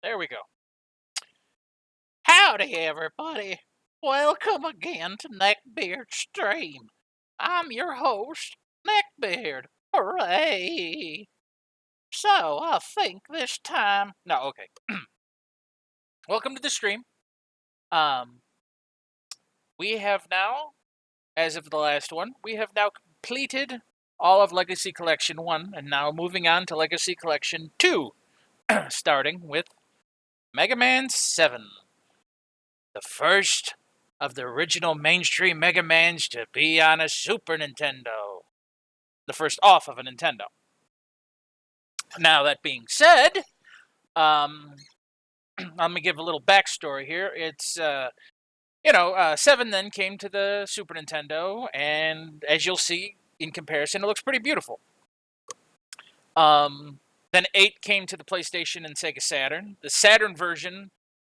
There we go. Howdy, everybody. Welcome again to NeckBear'd Stream. I'm your host, NeckBear'd. Hooray! So, I think this time... No, okay. Welcome to the stream. We have now, as of the last one, we have now completed all of Legacy Collection 1, and now moving on to Legacy Collection 2, starting with Mega Man 7. The first of the original mainstream Mega Mans to be on a Super Nintendo. The first off of a Nintendo. Now, that being said, I'm going to give a little backstory here. It's, 7 then came to the Super Nintendo, and as you'll see, in comparison, it looks pretty beautiful. Then 8 came to the PlayStation and Sega Saturn. The Saturn version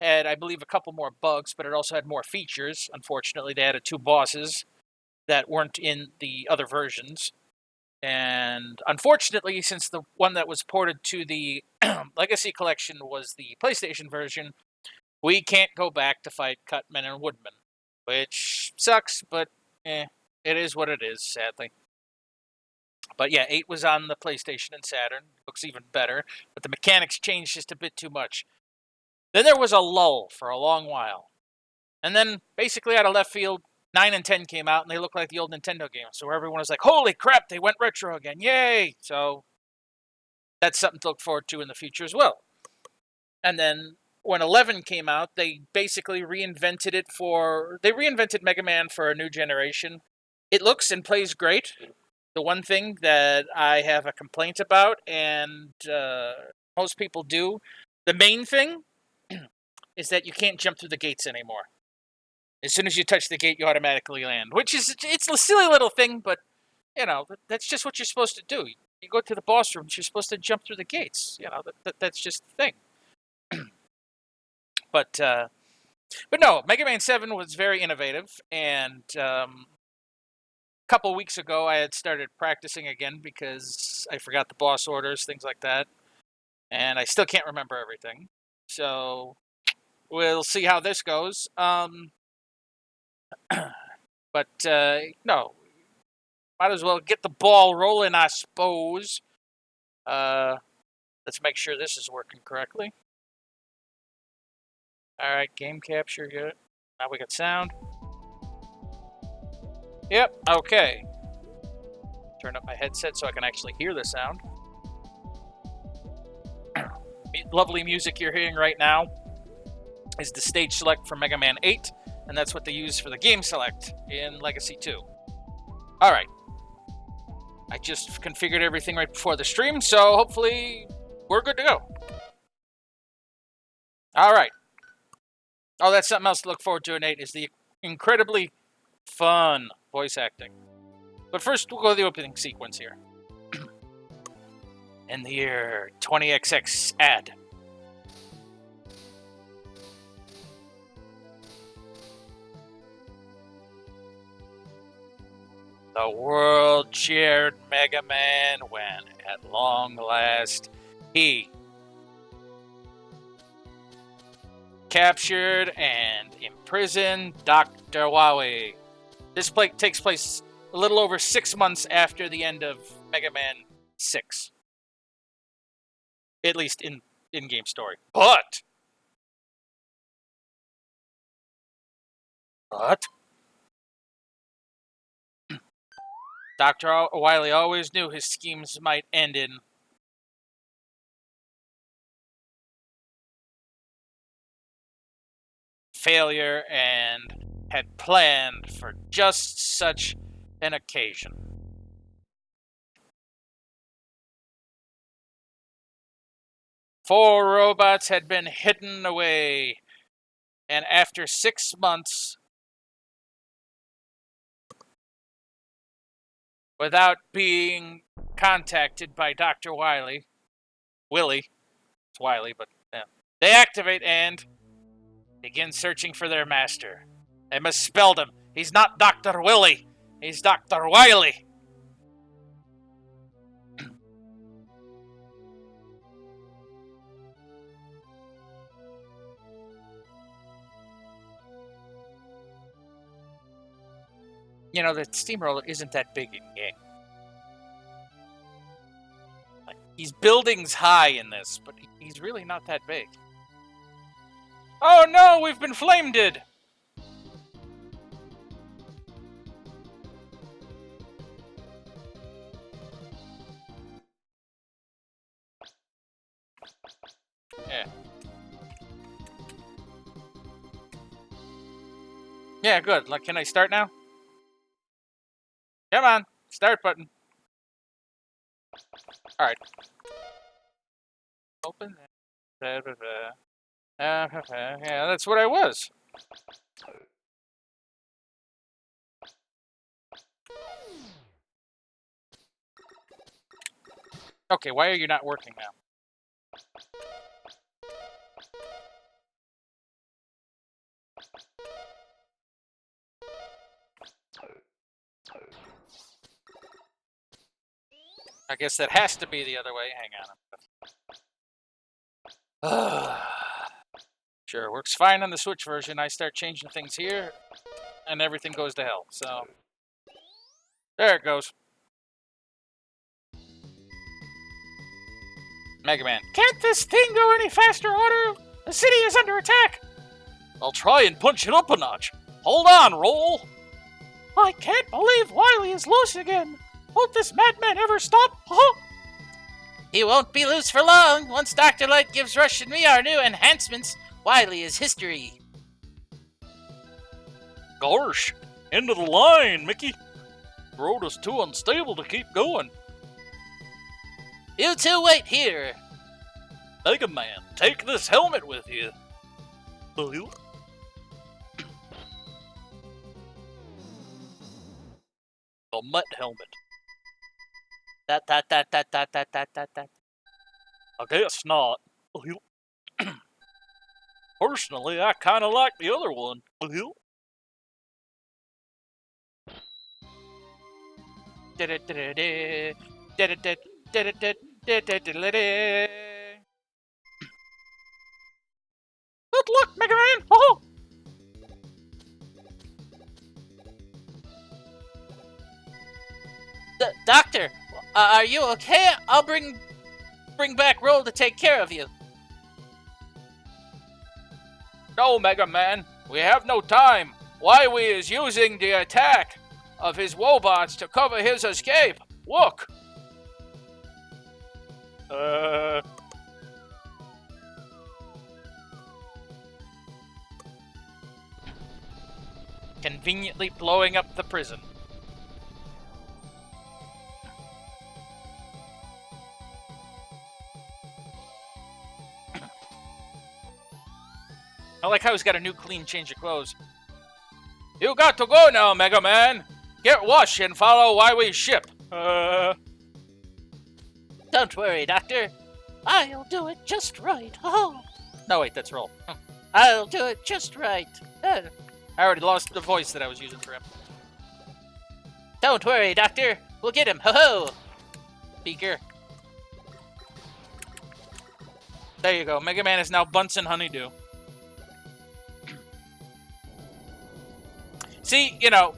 had, I believe, a couple more bugs, but it also had more features. Unfortunately, they added 2 bosses that weren't in the other versions. And unfortunately, since the one that was ported to the Legacy Collection was the PlayStation version, we can't go back to fight Cutman and Woodman, which sucks, but it is what it is, sadly. But yeah, 8 was on the PlayStation and Saturn. Looks even better, but the mechanics changed just a bit too much. Then there was a lull for a long while. And then, basically out of left field, 9 and 10 came out, and they looked like the old Nintendo games. So everyone was like, holy crap, they went retro again. Yay! So that's something to look forward to in the future as well. And then when 11 came out, they basically reinvented it They reinvented Mega Man for a new generation. It looks and plays great. The one thing that I have a complaint about, and most people do, the main thing is that you can't jump through the gates anymore. As soon as you touch the gate, you automatically land. It's a silly little thing, but, that's just what you're supposed to do. You go to the boss rooms, you're supposed to jump through the gates. That's just the thing. But no, Mega Man 7 was very innovative, and a couple weeks ago I had started practicing again because I forgot the boss orders, things like that, and I still can't remember everything. So we'll see how this goes. But no, might as well get the ball rolling, I suppose. Let's make sure this is working correctly. Alright, game capture, good. Now we got sound. Yep, okay. Turn up my headset so I can actually hear the sound. Lovely music you're hearing right now is the stage select from Mega Man 8, and that's what they use for the game select in Legacy 2. Alright. I just configured everything right before the stream, so hopefully we're good to go. Alright. Oh, that's something else to look forward to in 8, is the incredibly fun voice acting. But first, we'll go to the opening sequence here. In the year 20XX ad. The world cheered Mega Man when, at long last, he captured and imprisoned Dr. Wily. This takes place a little over 6 months after the end of Mega Man 6. At least in in-game story. But Dr. Wily always knew his schemes might end in failure and had planned for just such an occasion. Four robots had been hidden away, and after 6 months, without being contacted by Dr. Wiley, it's Wiley, but yeah, they activate and begin searching for their master. They misspelled him. He's not Dr. Willie. He's Dr. Wiley. You know, the steamroller isn't that big in game. Like, he's buildings high in this, but he's really not that big. Oh no, we've been flamed-ed! Yeah. Yeah, good. Like, can I start now? Come on, start button. Alright. Open that. Yeah, that's what I was. Okay, why are you not working now? I guess that has to be the other way. Hang on. Sure, works fine on the Switch version. I start changing things here, and everything goes to hell. So, there it goes. Mega Man. Can't this thing go any faster, Otto? The city is under attack. I'll try and punch it up a notch. Hold on, Roll. I can't believe Wily is loose again. Won't this madman ever stop? Huh? He won't be loose for long. Once Dr. Light gives Rush and me our new enhancements, Wily is history. Gosh, end of the line, Mickey. The road is too unstable to keep going. You two wait here. Mega Man, take this helmet with you. The Mutt helmet. That. I guess not. Personally, I kind of like the other one. Good luck, Mega Man! Oh! Doctor, are you okay? I'll bring back Roll to take care of you. No, Mega Man. We have no time. Wily is using the attack of his wobots to cover his escape. Look. Conveniently blowing up the prison. I like how he's got a new clean change of clothes. You got to go now, Mega Man. Get washed and follow Wily's ship. Don't worry, Doctor. I'll do it just right. Oh. No, wait, that's Roll. I'll do it just right. I already lost the voice that I was using for him. Don't worry, Doctor. We'll get him. Ho-ho! Beaker. There you go. Mega Man is now Bunsen Honeydew. See, you know,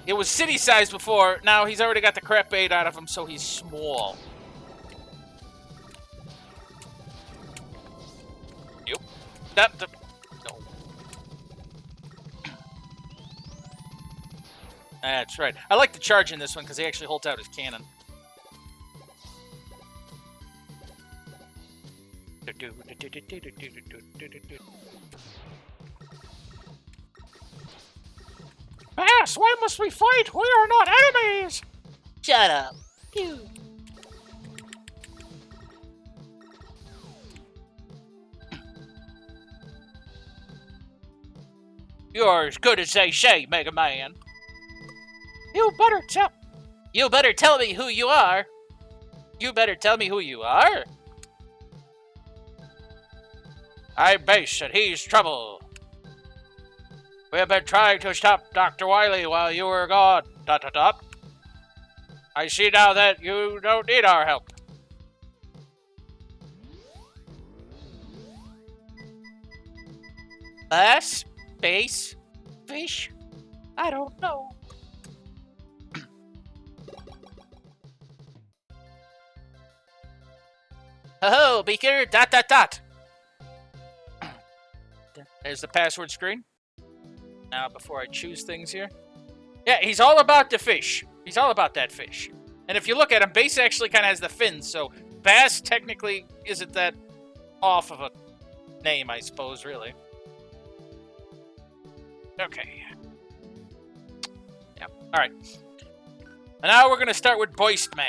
it was city-sized before. Now he's already got the crap bait out of him, so he's small. Yep. No. That's right. I like the charge in this one because he actually holds out his cannon. Bass, why must we fight? We are not enemies! Shut up. Pew. You're as good as they say, Mega Man. You better tell me who you are. You better tell me who you are. I'm Bass, and he's Trouble. We have been trying to stop Dr. Wily while you were gone. ... I see now that you don't need our help. Bass? Bass? Fish? I don't know. Oh, beaker, ... There's the password screen. Now, before I choose things here. Yeah, he's all about the fish. He's all about that fish. And if you look at him, Bass actually kind of has the fins, so Bass technically isn't that off of a name, I suppose, really. Okay. Yeah, alright. And now we're going to start with Boist Man.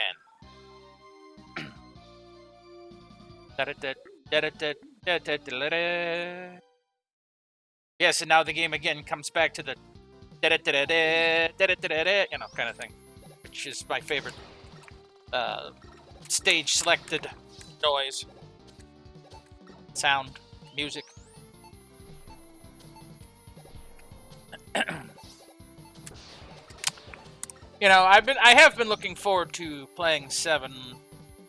Yes, and now the game again comes back to the you know, kind of thing, which is my favorite stage selected noise, sound, music. You know, I have been looking forward to playing 7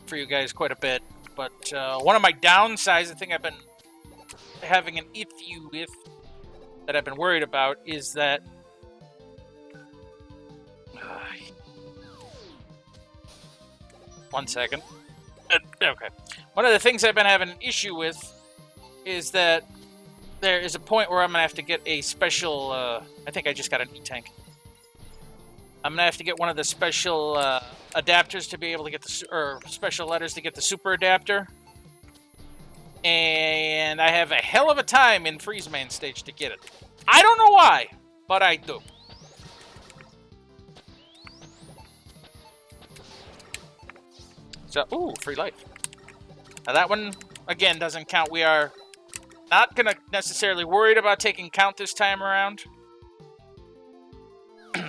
for you guys quite a bit, but one of my downsides, the thing I've been having an issue with, that I've been worried about, is that one second. Okay. One of the things I've been having an issue with is that there is a point where I'm going to have to get a special, I think I just got an E-tank. I'm going to have to get one of the special adapters to be able to get the, or special letters to get the super adapter. And I have a hell of a time in Freeze Man stage to get it. I don't know why, but I do. So, ooh, free life. Now that one, again, doesn't count. We are not going to necessarily worried about taking count this time around.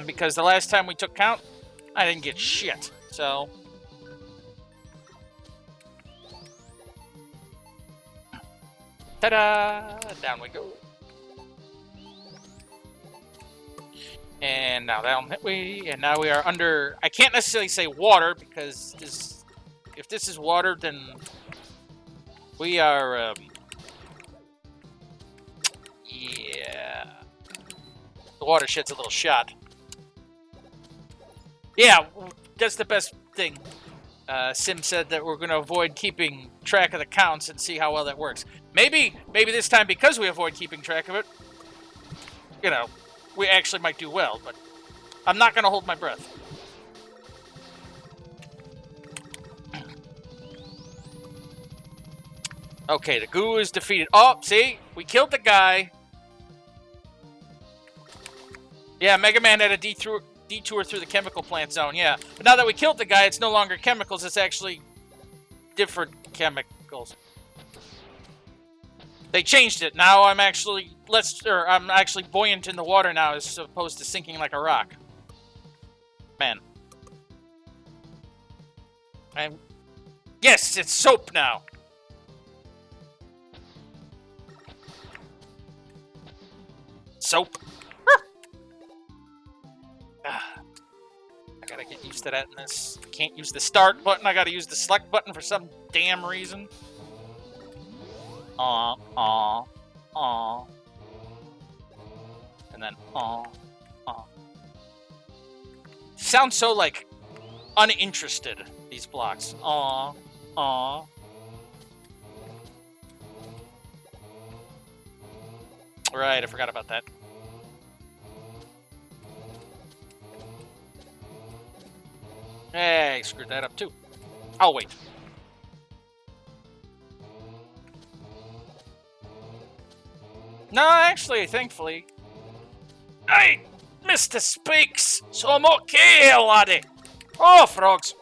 Because the last time we took count, I didn't get shit. So, ta-da! Down we go. And now down we, and now we are under, I can't necessarily say water, because this, if this is water, then we are, yeah, the watershed's a little shot. Yeah, that's the best thing. Sim said that we're going to avoid keeping track of the counts and see how well that works. Maybe this time, because we avoid keeping track of it, you know, we actually might do well, but I'm not going to hold my breath. Okay, the goo is defeated. Oh, see? We killed the guy. Yeah, Mega Man had a detour through the chemical plant zone, yeah. But now that we killed the guy, it's no longer chemicals, it's actually different chemicals. They changed it. Now I'm actually I'm actually buoyant in the water now as opposed to sinking like a rock. Man. Yes, it's soap now. Soap. I gotta get used to that in this. I can't use the start button, I gotta use the select button for some damn reason. And then, sounds so, like, uninterested, these blocks. Right, I forgot about that. Hey, screwed that up, too. I'll wait. No, actually, thankfully, I missed the speaks, so I'm okay, laddie. Oh, frogs.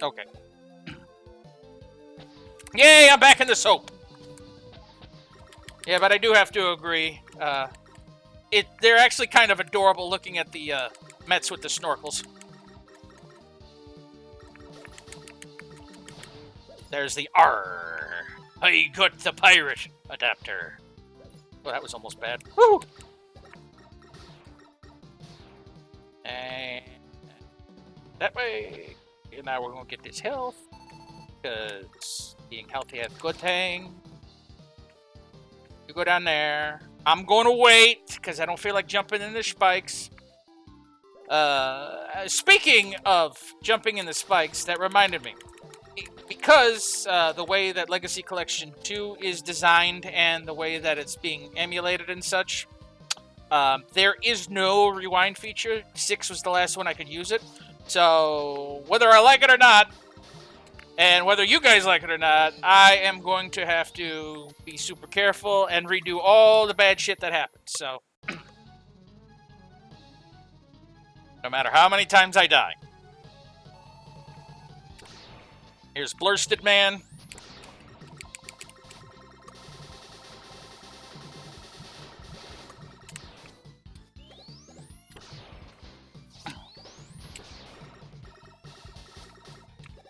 Okay. Yay, I'm back in the soap. Yeah, but I do have to agree. They're actually kind of adorable looking at the Mets with the snorkels. There's the R. I got the pirate adapter. Well, that was almost bad. Woo! And that way. And now we're going to get this health. Because being healthy is a good thing. You go down there. I'm going to wait, because I don't feel like jumping in the spikes. Speaking of jumping in the spikes, that reminded me. because the way that Legacy Collection 2 is designed and the way that it's being emulated and such, there is no rewind feature. 6 was the last one I could use it. So whether I like it or not, and whether you guys like it or not, I am going to have to be super careful and redo all the bad shit that happened. So no matter how many times I die. Here's Blursted Man.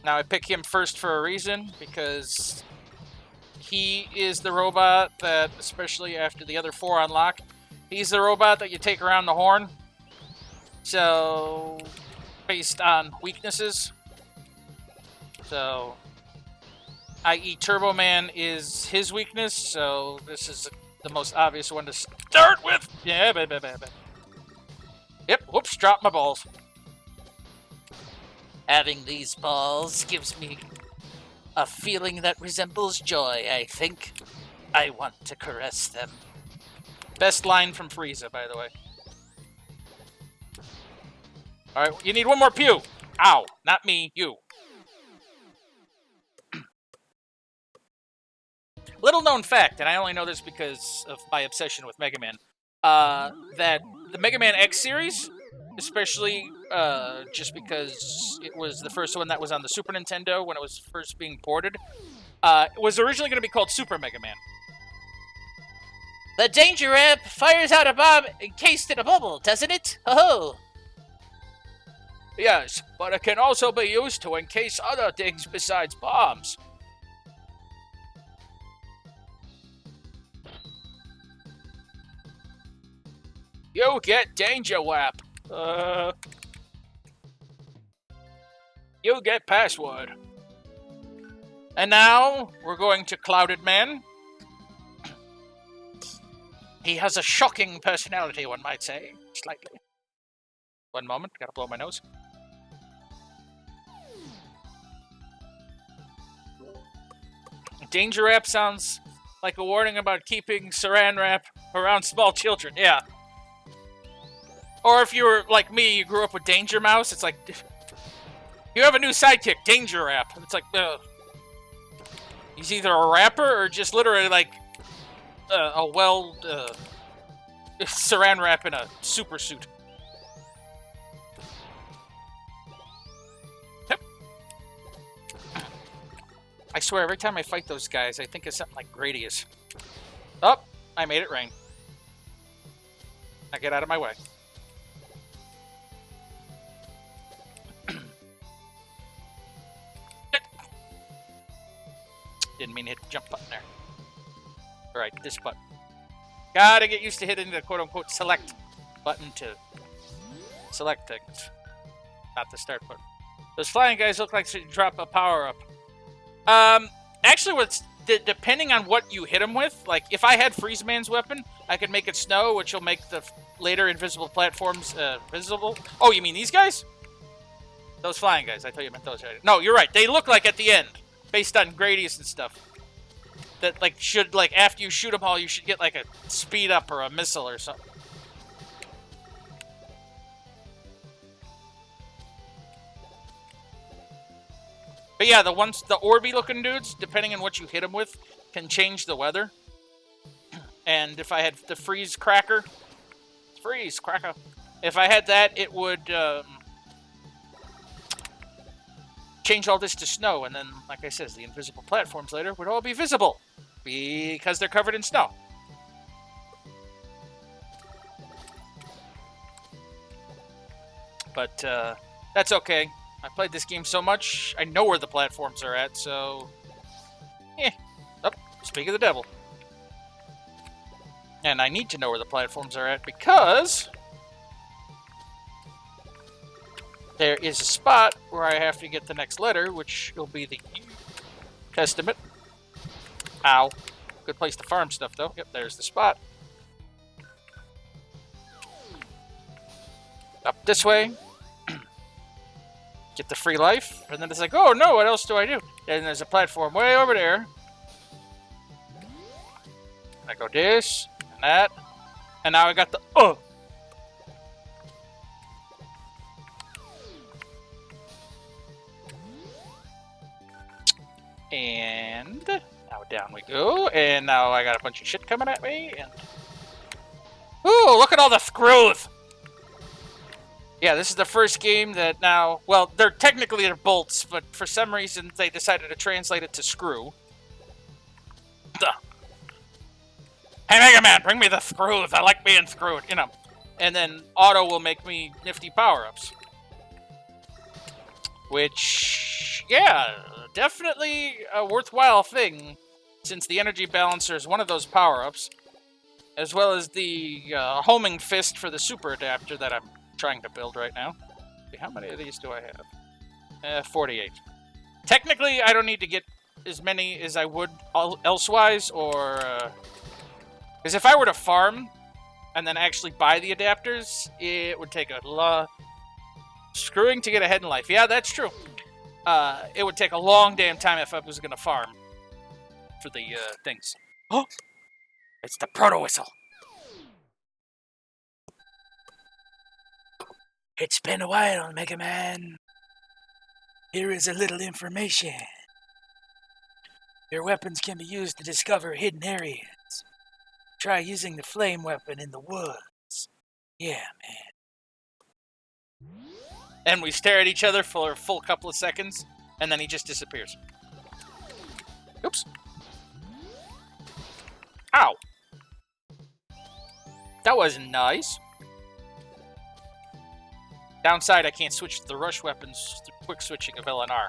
Now I pick him first for a reason, because he is the robot that, especially after the other 4 unlock, he's the robot that you take around the horn. So, based on weaknesses. So, i.e. Turbo Man is his weakness, so this is the most obvious one to start with. Yeah, Yep, whoops, dropped my balls. Having these balls gives me a feeling that resembles joy, I think. I want to caress them. Best line from Frieza, by the way. Alright, you need one more pew. Ow, not me, you. Little known fact, and I only know this because of my obsession with Mega Man, that the Mega Man X series, especially just because it was the first one that was on the Super Nintendo when it was first being ported, it was originally going to be called Super Mega Man. The Danger Ramp fires out a bomb encased in a bubble, doesn't it? Oh. Yes, but it can also be used to encase other things besides bombs. You get Danger Wrap. You get password. And now, we're going to Clouded Man. He has a shocking personality, one might say. Slightly. One moment, gotta blow my nose. Danger Wrap sounds like a warning about keeping Saran Wrap around small children, yeah. Or if you were like me, you grew up with Danger Mouse, it's like, you have a new sidekick, Danger Wrap. It's like, he's either a rapper or just literally like a Saran Wrap in a super suit. Yep. I swear, every time I fight those guys, I think of something like Gradius. Oh, I made it rain. Now get out of my way. Didn't mean to hit the jump button there. Alright, this button. Gotta get used to hitting the quote-unquote select button to select things. Not the start button. Those flying guys look like they drop a power-up. Actually, depending on what you hit them with, like, if I had Freeze Man's weapon, I could make it snow, which will make the later invisible platforms visible. Oh, you mean these guys? Those flying guys. I thought you meant those. No, you're right. They look like at the end. Based on Gradius and stuff. That, like, should, like, after you shoot them all, you should get, like, a speed up or a missile or something. But yeah, the Orby-looking dudes, depending on what you hit them with, can change the weather. And if I had the Freeze Cracker... Freeze Cracker. If I had that, it would... change all this to snow, and then, like I said, the invisible platforms later would all be visible because they're covered in snow. But that's okay. I played this game so much, I know where the platforms are at, so... Oh, speak of the devil. And I need to know where the platforms are at because... there is a spot where I have to get the next letter, which will be the Testament. Ow. Good place to farm stuff, though. Yep, there's the spot. Up this way. Get the free life. And then it's like, oh no, what else do I do? And there's a platform way over there. I go this and that. And now I got the And now down we go. And now I got a bunch of shit coming at me. And ooh, look at all the screws. Yeah, this is the first game that now, well, they're technically bolts, but for some reason they decided to translate it to screw. Duh. Hey, Mega Man, bring me the screws. I like being screwed, you know. And then auto will make me nifty power-ups. Which, yeah, definitely a worthwhile thing, since the energy balancer is one of those power-ups, as well as the homing fist for the super adapter that I'm trying to build right now. How many of these do I have? 48. Technically, I don't need to get as many as I would elsewise, or... Because if I were to farm and then actually buy the adapters, it would take a lot... Screwing to get ahead in life. Yeah, that's true. It would take a long damn time if I was going to farm for the things. Oh! It's the proto-whistle. It's been a while, Mega Man. Here is a little information. Your weapons can be used to discover hidden areas. Try using the flame weapon in the woods. Yeah, man. And we stare at each other for a full couple of seconds, and then he just disappears. Oops. Ow. That wasn't nice. Downside, I can't switch to the rush weapons through quick switching of LNR.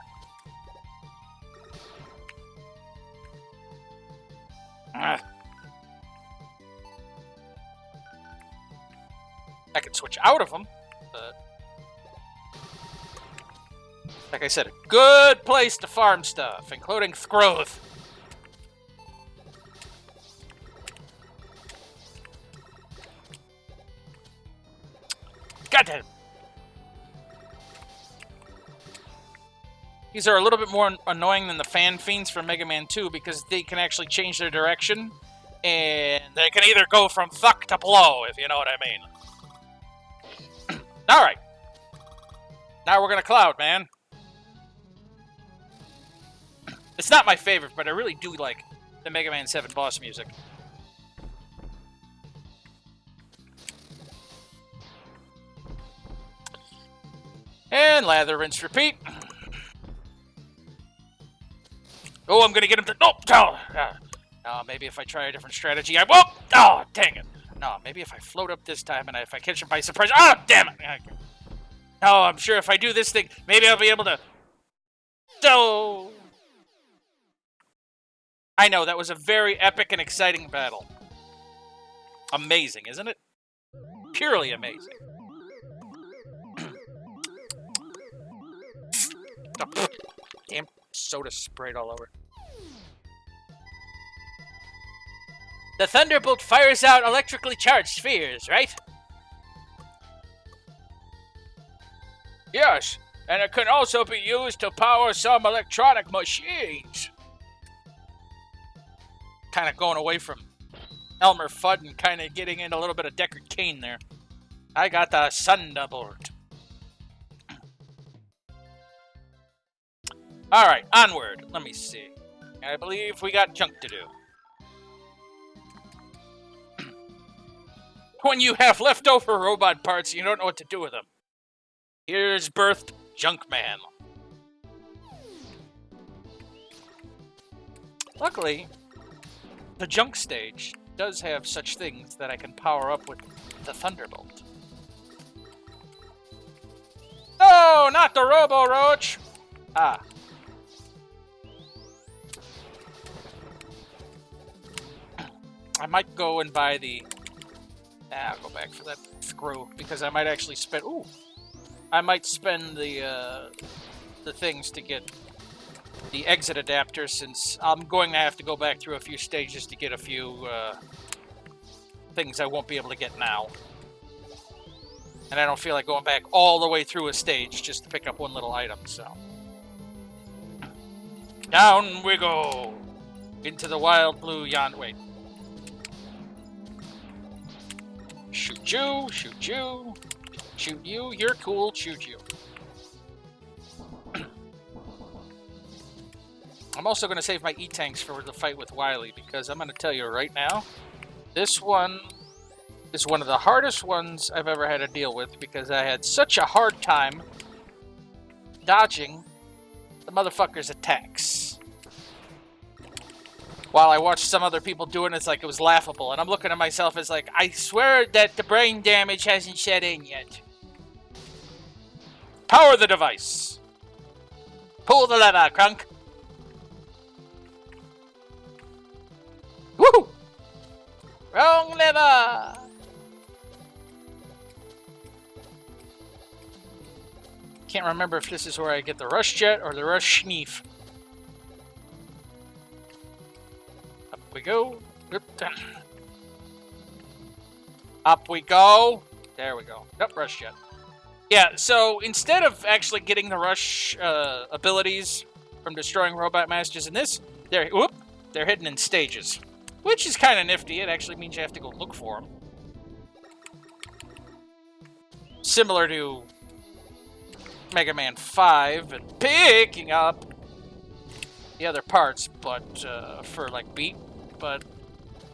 I can switch out of them, but... Like I said, a good place to farm stuff, including Scroth. Goddamn. These are a little bit more annoying than the fan fiends from Mega Man 2 because they can actually change their direction, and they can either go from thuck to blow, if you know what I mean. Alright. Now we're gonna Cloud, man. It's not my favorite, but I really do like the Mega Man 7 boss music. And lather, rinse, repeat. Oh, I'm gonna get him to... No, maybe if I try a different strategy, I won't... Oh, dang it. No, maybe if I float up this time and if I catch him by surprise... Oh, damn it. No, I'm sure if I do this thing, maybe I'll be able to... Oh. I know, that was a very epic and exciting battle. Amazing, isn't it? Purely amazing. Oh, damn soda sprayed all over. The Thunderbolt fires out electrically charged spheres, right? Yes, and it can also be used to power some electronic machines. Kind of going away from Elmer Fudd and kind of getting in a little bit of Deckard Cain there. I got the Thunderbolt. Alright, onward. Let me see. I believe we got junk to do. When you have leftover robot parts, you don't know what to do with them. Here's birthed Junkman. Luckily, the junk stage does have such things that I can power up with the Thunderbolt. No, not the Robo-Roach! Ah. I might go and buy the... I'll go back for that screw, because I might actually spend... Ooh! I might spend the things to get the exit adapter, since I'm going to have to go back through a few stages to get a few things I won't be able to get now. And I don't feel like going back all the way through a stage just to pick up one little item, so... Down we go! Into the wild blue yon... Wait. Shoot you, shoot you, shoot you, you're cool, shoot you. I'm also going to save my E-Tanks for the fight with Wily, because I'm going to tell you right now, this one is one of the hardest ones I've ever had to deal with, because I had such a hard time dodging the motherfucker's attacks. While I watched some other people doing it, it's like it was laughable, and I'm looking at myself as like, I swear that the brain damage hasn't set in yet. Power the device. Pull the lever, Crunk. Woohoo! Wrong lever! Can't remember if this is where I get the rush jet or the rush schneef. Up we go. Up we go. There we go. Yep, rush jet. Yeah, so instead of actually getting the rush abilities from destroying robot masters in this, they're hidden in stages. Which is kind of nifty. It actually means you have to go look for them. Similar to Mega Man 5 and picking up the other parts, but for like beat. But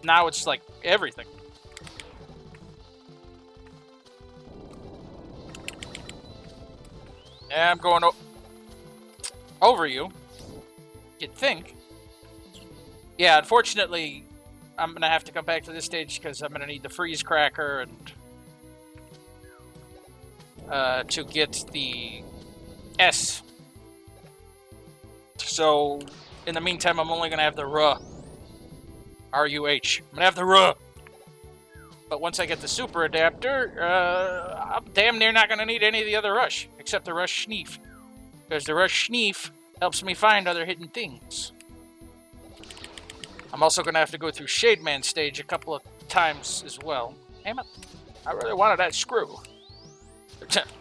now it's like everything. Yeah, I'm going over you. You'd think. Yeah, unfortunately, I'm going to have to come back to this stage because I'm going to need the freeze cracker and to get the S. So, in the meantime, I'm only going to have the R-U-H. I'm going to have the R. But once I get the super adapter, I'm damn near not going to need any of the other rush, except the rush schneef. Because the rush schneef helps me find other hidden things. I'm also going to have to go through Shade Man stage a couple of times as well. Damn it. I really wanted that screw.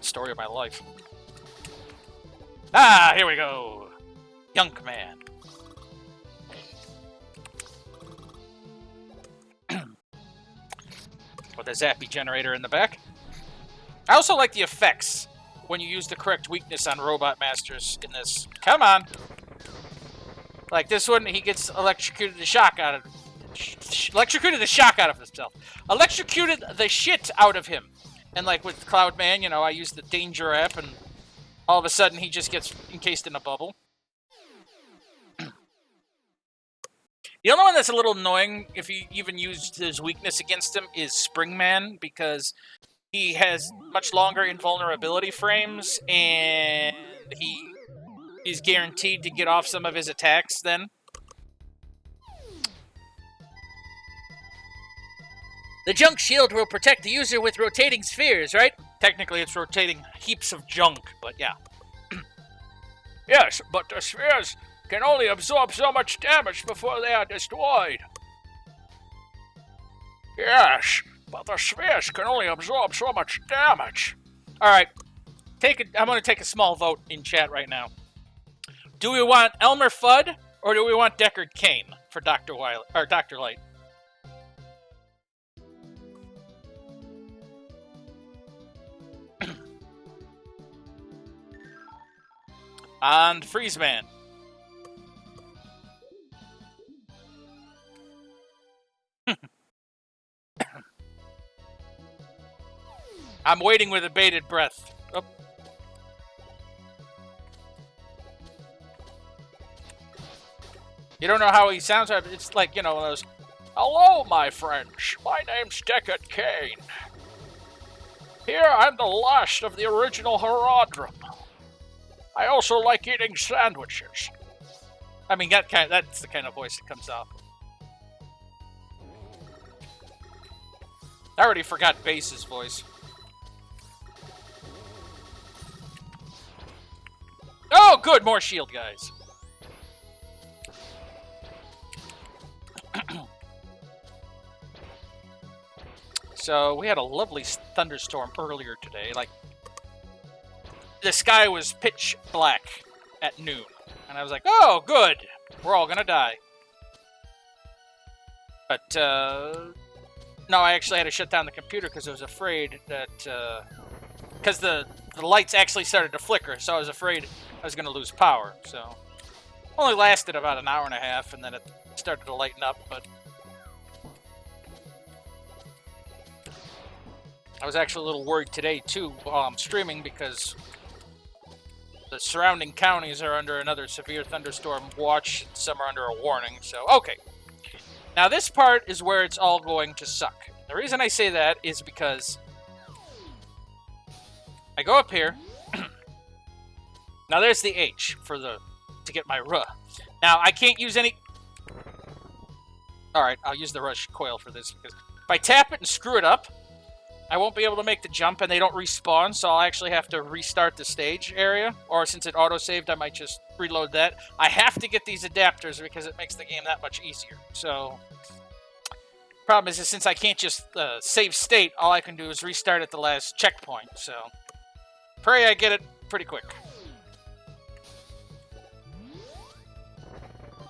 Story of my life. Ah, here we go. Yunk Man. With a zappy generator in the back. I also like the effects when you use the correct weakness on Robot Masters in this. Come on. Like this one, he gets electrocuted the shock out of electrocuted the shock out of himself. Electrocuted the shit out of him. And like with Cloudman, you know, I use the danger app and all of a sudden he just gets encased in a bubble. The only one that's a little annoying, if you even used his weakness against him, is Springman, because he has much longer invulnerability frames, and he's guaranteed to get off some of his attacks then. The junk shield will protect the user with rotating spheres, right? Technically, it's rotating heaps of junk, but yeah. Yes, but the spheres can only absorb so much damage before they are destroyed. Yes, but the spheres can only absorb so much damage. Alright, I'm going to take a small vote in chat right now. Do we want Elmer Fudd, or do we want Deckard Cain for Dr. Light? And Freeze Man. I'm waiting with a bated breath. Oh. You don't know how he sounds? It's like, you know, one of those, hello, my friends. My name's Deckard Cain. Here, I'm the last of the original Herodrum. I also like eating sandwiches. I mean, that's the kind of voice that comes out. I already forgot Bass's voice. Oh, good! More shield guys. So, we had a lovely thunderstorm earlier today. Like, the sky was pitch black at noon. And And I was like, oh, good. We're all going to die. But, no, I actually had to shut down the computer because I was afraid that, because the lights actually started to flicker, so I was afraid I was going to lose power, so. Only lasted about an hour and a half, and then it started to lighten up, but. I was actually a little worried today, too, while I'm streaming, because the surrounding counties are under another severe thunderstorm watch, and some are under a warning, so, okay. Now, this part is where it's all going to suck. The reason I say that is because I go up here. Now, there's the H for to get my R. Now, I can't use any... Alright, I'll use the rush coil for this, because if I tap it and screw it up, I won't be able to make the jump, and they don't respawn, so I'll actually have to restart the stage area. Or since it auto-saved, I might just reload that. I have to get these adapters because it makes the game that much easier. So, problem is since I can't just save state, all I can do is restart at the last checkpoint. So, pray I get it pretty quick.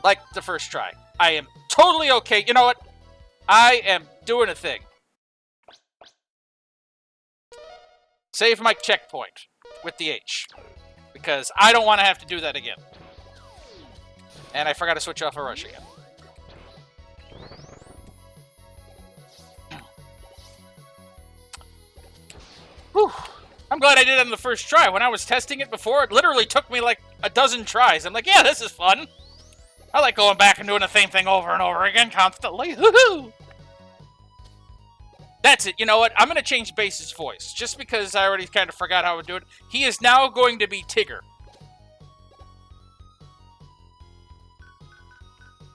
Like the first try. I am totally okay. You know what? I am doing a thing. Save my checkpoint with the H, because I don't want to have to do that again. And I forgot to switch off a rush again. Whew. I'm glad I did it on the first try. When I was testing it before, it literally took me like a dozen tries. I'm like, yeah, this is fun. I like going back and doing the same thing over and over again constantly. Woohoo! That's it. You know what? I'm going to change Base's voice. Just because I already kind of forgot how to do it. He is now going to be Tigger.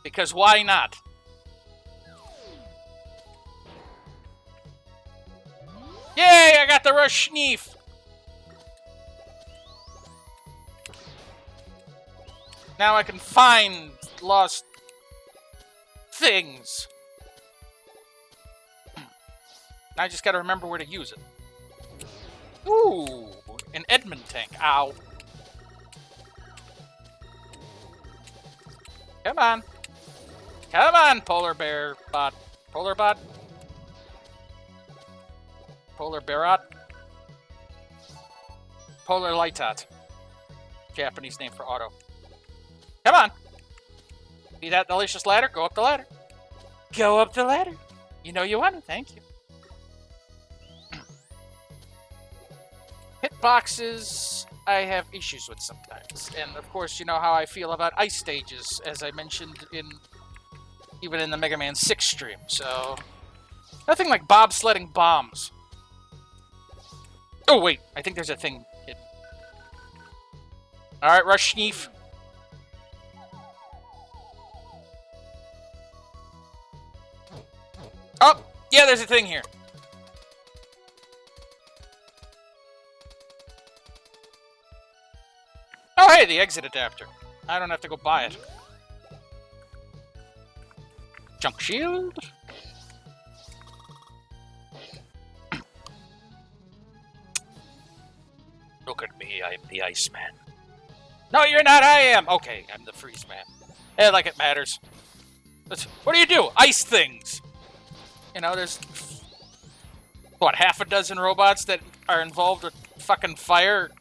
Because why not? Yay! I got the rush sneef. Now I can find lost things. I just gotta remember where to use it. Ooh, an Edmund tank. Ow. Come on. Come on, polar bear bot. Polar bot? Polar bearot? Polar lightot. Japanese name for auto. Come on. See that delicious ladder? Go up the ladder. Go up the ladder. You know you want it. Thank you. Hitboxes, I have issues with sometimes. And of course, you know how I feel about ice stages, as I mentioned even in the Mega Man 6 stream. So, nothing like bobsledding bombs. Oh, wait. I think there's a thing hidden. Alright, rush sneef. Oh, yeah, there's a thing here. Oh, hey, the exit adapter. I don't have to go buy it. Junk shield. Look at me, I'm the Iceman. No, you're not, I am. Okay, I'm the Freeze Man. Hey, like it matters. What do you do? Ice things. You know, there's, what, half a dozen robots that are involved with fucking fire?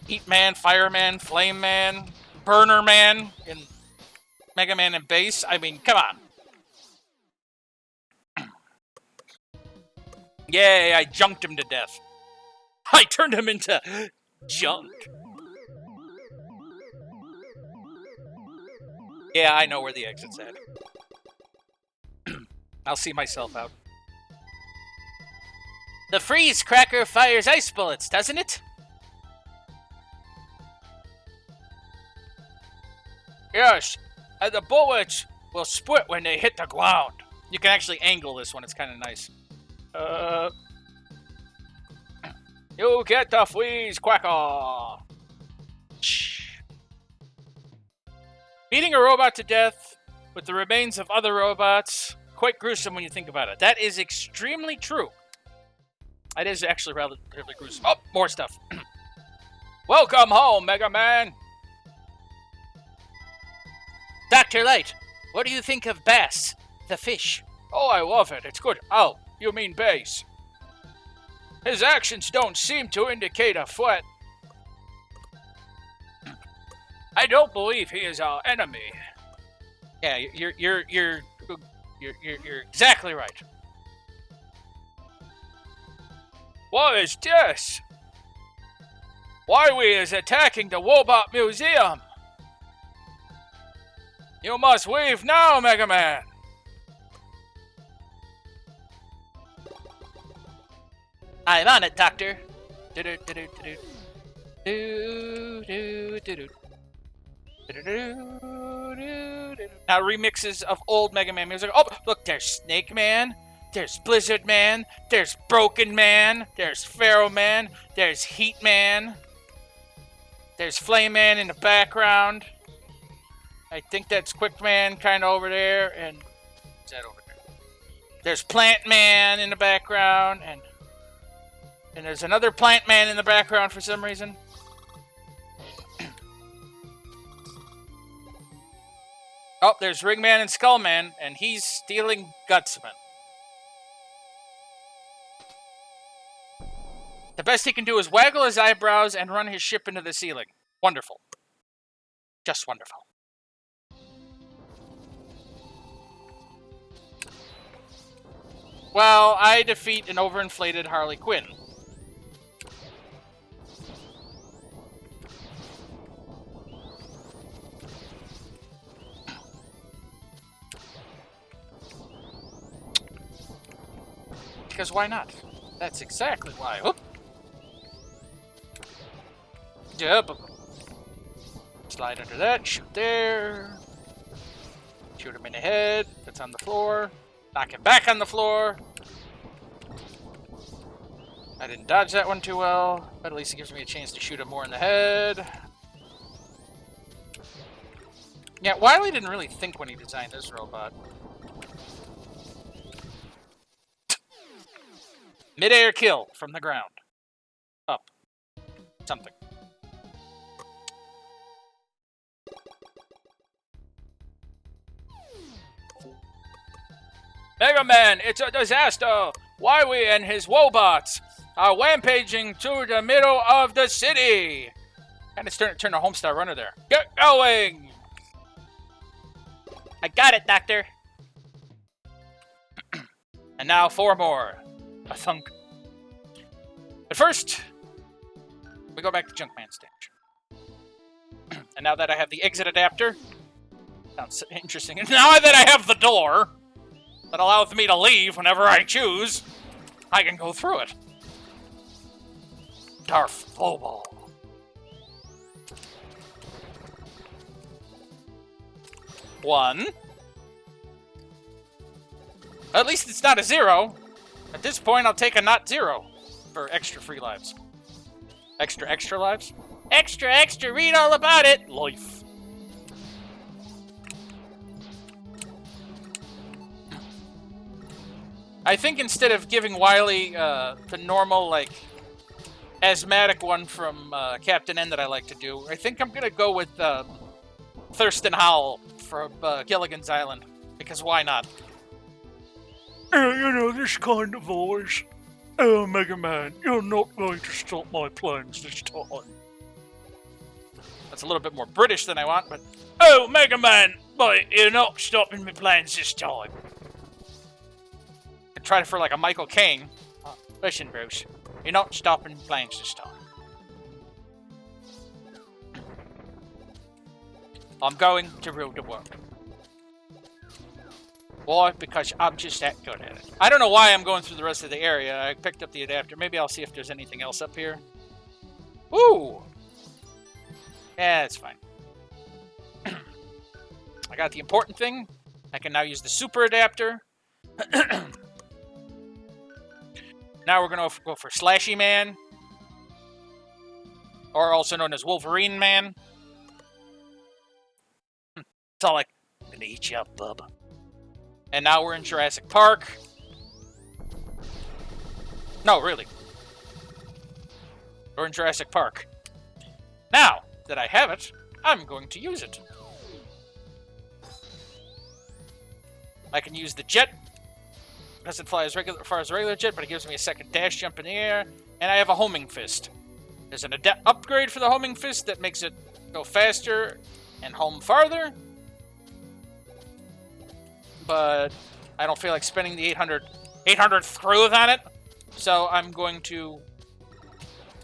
Heat Man, Fireman, Flame Man, Burner Man in Mega Man and Base. I mean, come on. Yay, I junked him to death. I turned him into junk. Yeah, I know where the exit's at. I'll see myself out. The freeze cracker fires ice bullets, doesn't it? Yes, the bullets will split when they hit the ground. You can actually angle this one, it's kind of nice. You get the freeze cracker. Beating a robot to death with the remains of other robots, quite gruesome when you think about it. That is extremely true. It is actually relatively gruesome. Oh, more stuff. Welcome home, Mega Man. Dr. Light, what do you think of bass, the fish? Oh, I love it. It's good. Oh, you mean bass. His actions don't seem to indicate a threat. I don't believe he is our enemy. Yeah, you're exactly right. What is this? Why is attacking the Robot Museum? You must leave now, Mega Man. I'm on it, Doctor. Now remixes of old Mega Man music. Oh, look, there's Snake Man, there's Blizzard Man, there's Broken Man, there's Pharaoh Man, there's Heat Man, there's Flame Man in the background. I think that's Quick Man kind of over there, and what's that over there? There's Plant Man in the background, and there's another Plant Man in the background for some reason. Oh, there's Ringman and Skullman, and he's stealing Gutsman. The best he can do is waggle his eyebrows and run his ship into the ceiling. Wonderful. Just wonderful. Well, I defeat an overinflated Harley Quinn. Because why not? That's exactly why. Oop. Yep. Slide under that, shoot there. Shoot him in the head. That's on the floor. Knock him back on the floor. I didn't dodge that one too well, but at least it gives me a chance to shoot him more in the head. Yeah, Wily didn't really think when he designed this robot. Mid-air kill from the ground. Up. Something. Mega Man, it's a disaster! Wily and his wobots are rampaging to the middle of the city! And it's turn a Homestar Runner there. Get going! I got it, Doctor! And now 4 more. A thunk. But first, we go back to Junkman stage. And now that I have the exit adapter, sounds interesting. And now that I have the door that allows me to leave whenever I choose, I can go through it. Darth Phobal. One. At least it's not a 0. At this point, I'll take a not 0 for extra free lives. Extra lives? Extra, read all about it! Life. I think instead of giving Wily the normal, like, asthmatic one from Captain N that I like to do, I think I'm gonna go with Thurston Howell from Gilligan's Island. Because why not? You know, this kind of voice. Oh, Mega Man, you're not going to stop my plans this time. That's a little bit more British than I want, but... Oh, Mega Man, but you're not stopping my plans this time. I tried it for like a Michael Caine. Listen, Bruce, you're not stopping plans this time. I'm going to rule the world. Why? Because I'm just that good at it. I don't know why I'm going through the rest of the area. I picked up the adapter. Maybe I'll see if there's anything else up here. Ooh! Yeah, it's fine. I got the important thing. I can now use the super adapter. Now we're going to go for Slashy Man. Or also known as Wolverine Man. It's all like, I'm gonna eat you up, bub. And now we're in Jurassic Park. No, really. We're in Jurassic Park. Now that I have it, I'm going to use it. I can use the jet. It doesn't fly as far as a regular jet, but it gives me a second dash jump in the air. And I have a homing fist. There's an upgrade for the homing fist that makes it go faster and home farther. But I don't feel like spending the 800th groove on it. So I'm going to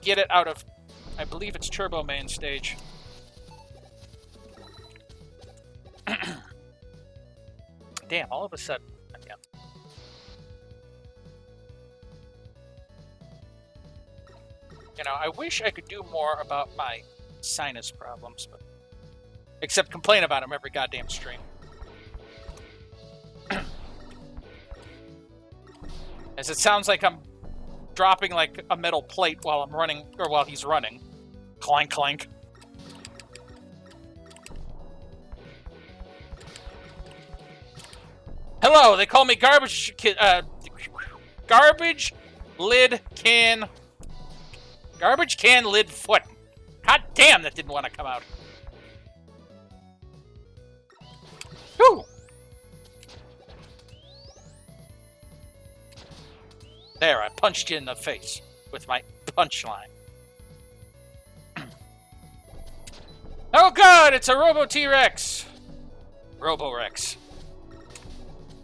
get it out of, I believe it's Turbo Man stage. Damn, all of a sudden. Yeah. You know, I wish I could do more about my sinus problems, but except complain about them every goddamn stream. As it sounds like I'm dropping like a metal plate while I'm running, or while he's running. Clank, clank. Hello, they call me garbage lid can lid foot. God damn, that didn't want to come out. Whew. There, I punched you in the face with my punchline. Oh god, it's a Robo T-Rex. Robo-Rex.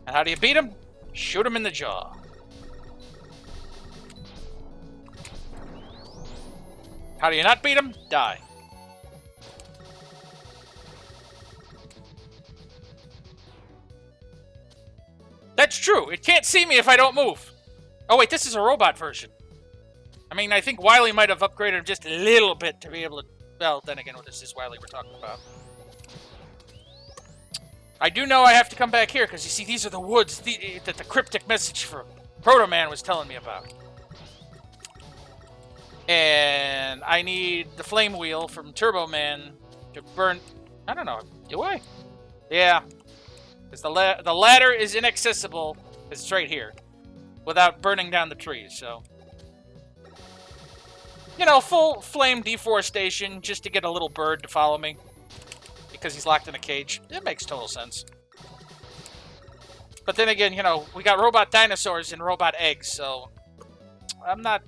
And how do you beat him? Shoot him in the jaw. How do you not beat him? Die. That's true. It can't see me if I don't move. Oh wait, this is a robot version. I mean, I think Wily might have upgraded him just a little bit to be able to... Well, then again, this is Wily we're talking about. I do know I have to come back here, because you see, these are the woods that the cryptic message for Proto Man was telling me about. And I need the flame wheel from Turbo Man to burn... I don't know, do I? Yeah. Because the ladder is inaccessible, it's right here, without burning down the trees, so... You know, full flame deforestation, just to get a little bird to follow me. Because he's locked in a cage. It makes total sense. But then again, you know, we got robot dinosaurs and robot eggs, so... I'm not,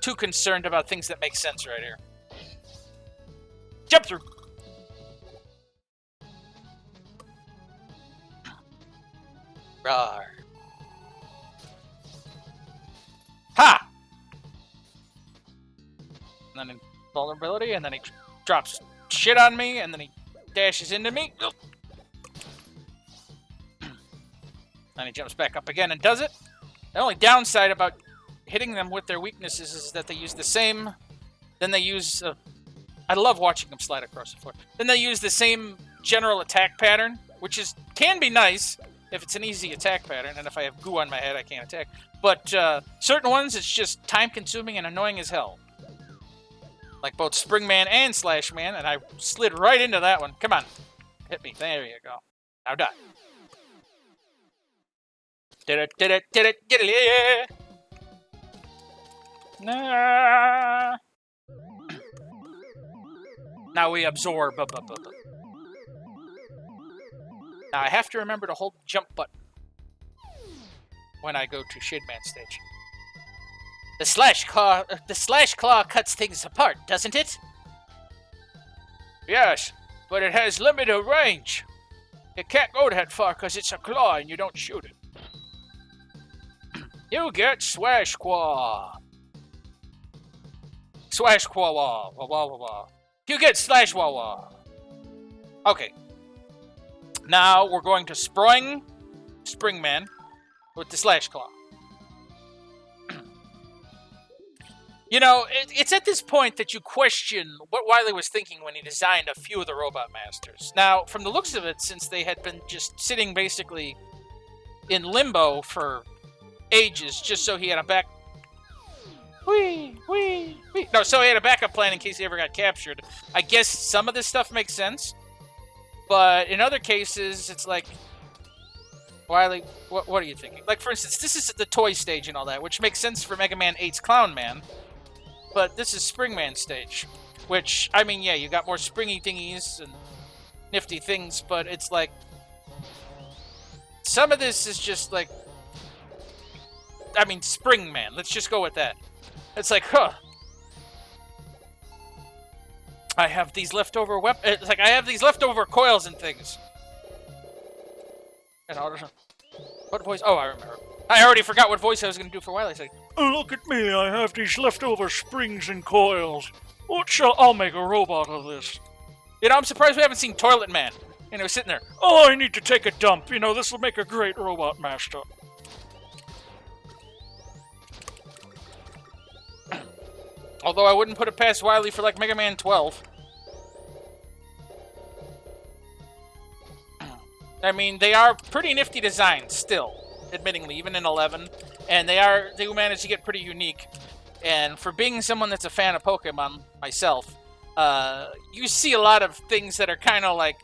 too concerned about things that make sense right here. Jump through! Rawr. Ha! And then vulnerability, and then he drops shit on me, and then he dashes into me. Then he jumps back up again and does it. The only downside about hitting them with their weaknesses is that they use the same... Then they use... I love watching them slide across the floor. Then they use the same general attack pattern, which can be nice if it's an easy attack pattern, and if I have goo on my head, I can't attack. But certain ones, it's just time-consuming and annoying as hell. Like both Springman and Slashman, and I slid right into that one. Come on. Hit me. There you go. Now die. Did it, yeah! Nah. Now we absorb. Now I have to remember to hold the jump button when I go to Shademan stage. The slash claw cuts things apart, doesn't it? Yes, but it has limited range. It can't go that far because it's a claw and you don't shoot it. You get Swash Claw. Swash Claw wah wah wah wah. You get Slash Wah Wah. Okay. Now we're going to Springman with the Slash Claw. You know, it's at this point that you question what Wily was thinking when he designed a few of the Robot Masters. Now, from the looks of it, since they had been just sitting basically in limbo for ages, just so he had a back... No, so he had a backup plan in case he ever got captured. I guess some of this stuff makes sense, but in other cases, it's like... Wily, what are you thinking? Like, for instance, this is the toy stage and all that, which makes sense for Mega Man 8's Clown Man. But this is Springman stage, which, I mean, yeah, you got more springy thingies and nifty things, but it's like, some of this is just like, I mean, Spring Man. Let's just go with that. It's like, huh. I have these leftover it's like I have these leftover coils and things. And what voice? Oh, I remember. I already forgot what voice I was going to do for Wily. It's like, oh, look at me, I have these leftover springs and coils. I'll make a robot of this. You know, I'm surprised we haven't seen Toilet Man. You know, sitting there. Oh, I need to take a dump. You know, this will make a great robot master. Although I wouldn't put it past Wily for, like, Mega Man 12. I mean, they are pretty nifty designs still, admittingly, even in 11. And they do manage to get pretty unique. And for being someone that's a fan of Pokemon, myself, you see a lot of things that are kind of like,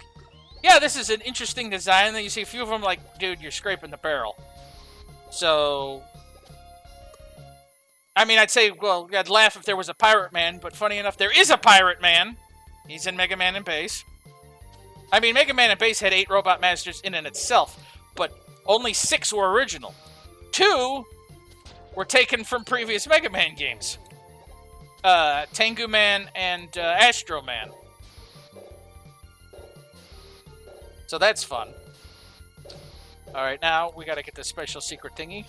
yeah, this is an interesting design. And then you see a few of them like, dude, you're scraping the barrel. So, I mean, I'd say, well, I'd laugh if there was a Pirate Man, but funny enough, there is a Pirate Man. He's in Mega Man and Base. I mean, Mega Man and Base had 8 Robot Masters in and itself, but only 6 were original. 2 were taken from previous Mega Man games. Tengu Man and Astro Man. So that's fun. Alright, now we gotta get this special secret thingy.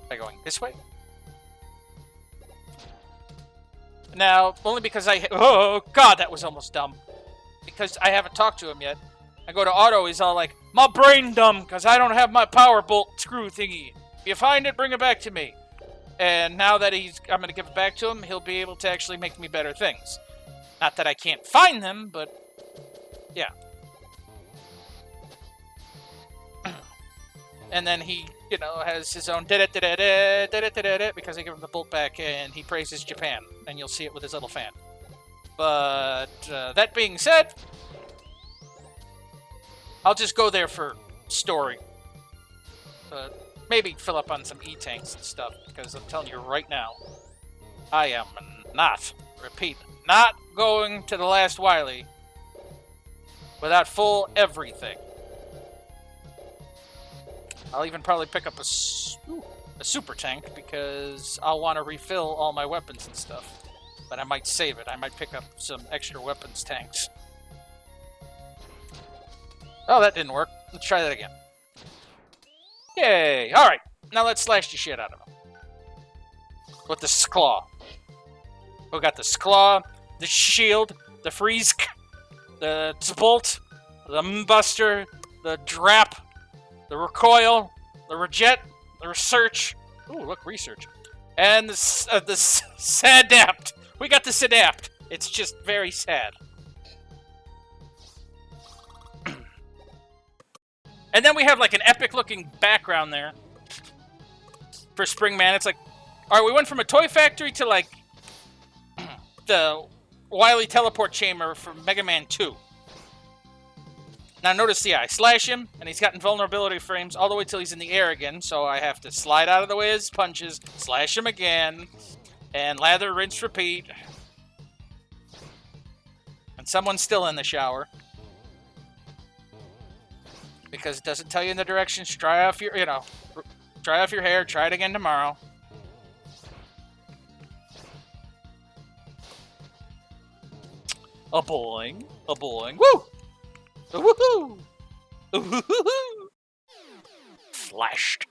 By going this way? Now, only because oh god, that was almost dumb. Because I haven't talked to him yet. I go to Auto, he's all like, my brain dumb, because I don't have my power bolt screw thingy. If you find it, bring it back to me. And now that I'm going to give it back to him, he'll be able to actually make me better things. Not that I can't find them, but yeah. And then he, you know, has his own because I give him the bolt back and he praises Japan. And you'll see it with his little fan. But that being said, I'll just go there for story. Maybe fill up on some E-tanks and stuff, because I'm telling you right now, I am not, repeat, not going to the last Wily without full everything. I'll even probably pick up a super tank, because I'll want to refill all my weapons and stuff. But I might save it. I might pick up some extra weapons tanks. Oh, that didn't work. Let's try that again. Yay! Alright, now let's slash the shit out of him. With the Skklaw. We got the Skklaw, the Shield, the Freeze, the Zbolt, the Mbuster, the Drap, the Recoil, the Rejet, the Research. Ooh, look, Research. And the Sadapt. We got the Sadapt. It's just very sad. And then we have like an epic looking background there for Spring Man. It's like, alright, we went from a toy factory to like the Wily teleport chamber from Mega Man 2. Now notice, yeah, I slash him, and he's got invulnerability frames all the way till he's in the air again, so I have to slide out of the way of his punches, slash him again, and lather, rinse, repeat. And someone's still in the shower. Because it doesn't tell you in the directions. Dry off your, dry off your hair. Try it again tomorrow. A boing. A boing. Woo! A woohoo! A woohoo! Flashed.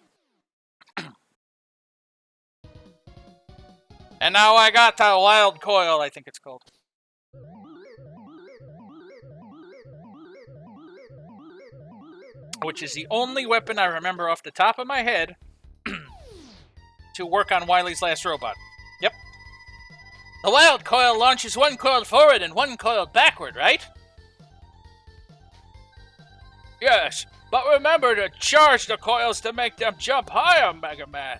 And now I got the Wild Coil, I think it's called. Which is the only weapon I remember off the top of my head to work on Wily's last robot. Yep. The Wild Coil launches one coil forward and one coil backward, right? Yes, but remember to charge the coils to make them jump higher, Mega Man.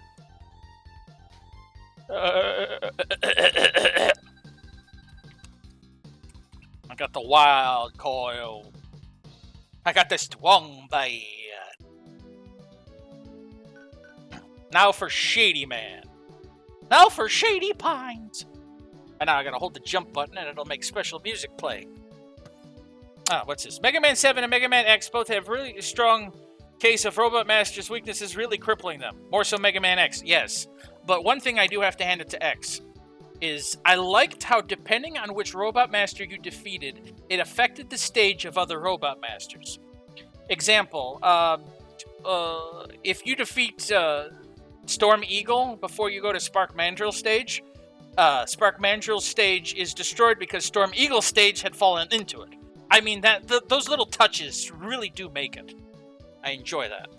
I got the Wild Coil. I got this Twong Bite. Now for Shady Man. Now for Shady Pines. And now I gotta hold the jump button and it'll make special music play. What's this? Mega Man 7 and Mega Man X both have really strong case of Robot Master's weaknesses really crippling them. More so Mega Man X, yes. But one thing I do have to hand it to X is I liked how, depending on which Robot Master you defeated, it affected the stage of other Robot Masters. Example, if you defeat Storm Eagle before you go to Spark Mandrill's stage, Spark Mandrill's stage is destroyed because Storm Eagle's stage had fallen into it. I mean, those little touches really do make it. I enjoy that.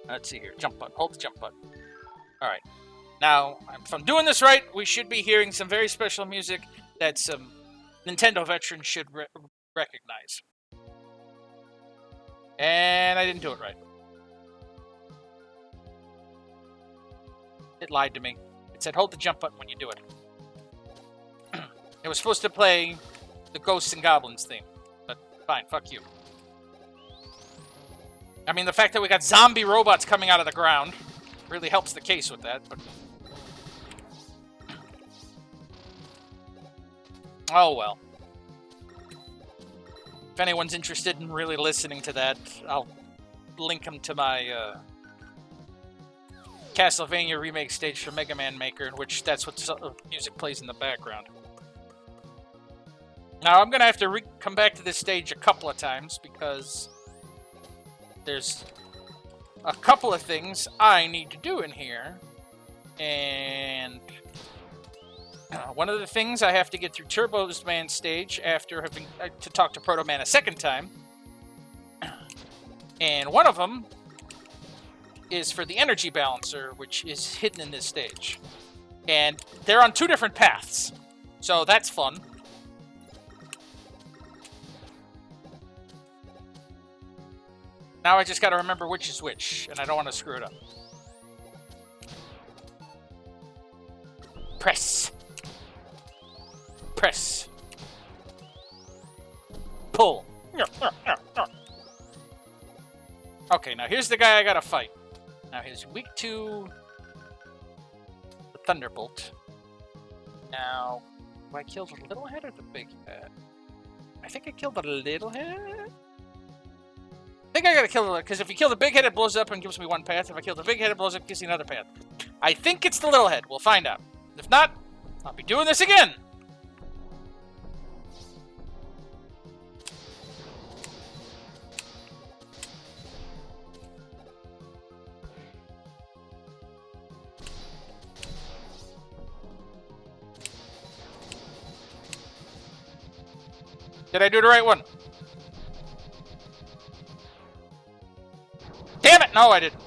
Let's see here. Jump button. Hold the jump button. Alright. Now, if I'm doing this right, we should be hearing some very special music that some Nintendo veterans should recognize. And I didn't do it right. It lied to me. It said hold the jump button when you do it. It was supposed to play the Ghosts and Goblins theme. But fine, fuck you. I mean, the fact that we got zombie robots coming out of the ground really helps the case with that, but... Oh well. If anyone's interested in really listening to that, I'll link them to my Castlevania remake stage for Mega Man Maker, in which that's what music plays in the background. Now, I'm going to have to come back to this stage a couple of times, because there's a couple of things I need to do in here. And one of the things, I have to get through Turbo's Man stage after having to talk to Proto Man a second time. And one of them is for the energy balancer, which is hidden in this stage. And they're on two different paths, so that's fun. Now I just gotta remember which is which, and I don't want to screw it up. Press. Press. Pull. Okay, now here's the guy I gotta fight. Now he's weak to the Thunderbolt. Now, do I kill the little head or the big head? I think I killed the little head. I think I gotta kill the, because if you kill the big head, it blows up and gives me one path. If I kill the big head, it blows up and gives me another path. I think it's the little head. We'll find out. If not, I'll be doing this again. Did I do the right one? Damn it! No, I didn't.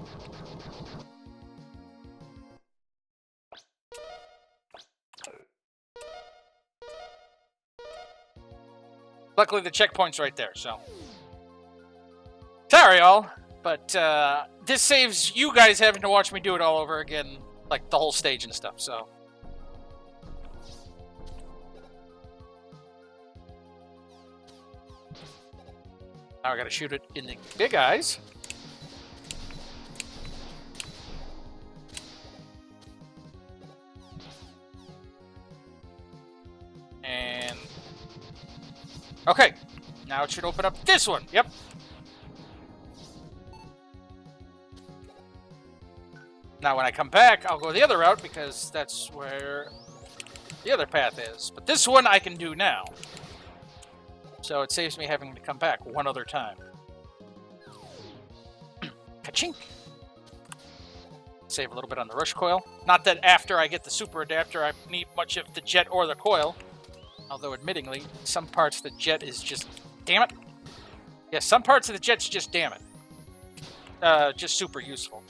Luckily, the checkpoint's right there, so... Sorry, y'all, but this saves you guys having to watch me do it all over again, like the whole stage and stuff, so... Now I gotta shoot it in the big eyes. And... Okay, now it should open up this one, yep. Now when I come back, I'll go the other route because that's where the other path is. But this one I can do now. So it saves me having to come back one other time. Ka-chink! Save a little bit on the rush coil. Not that after I get the super adapter I need much of the jet or the coil. Although admittingly, some parts of the jet is just... Damn it! Yeah, some parts of the jet's just damn it. Just super useful.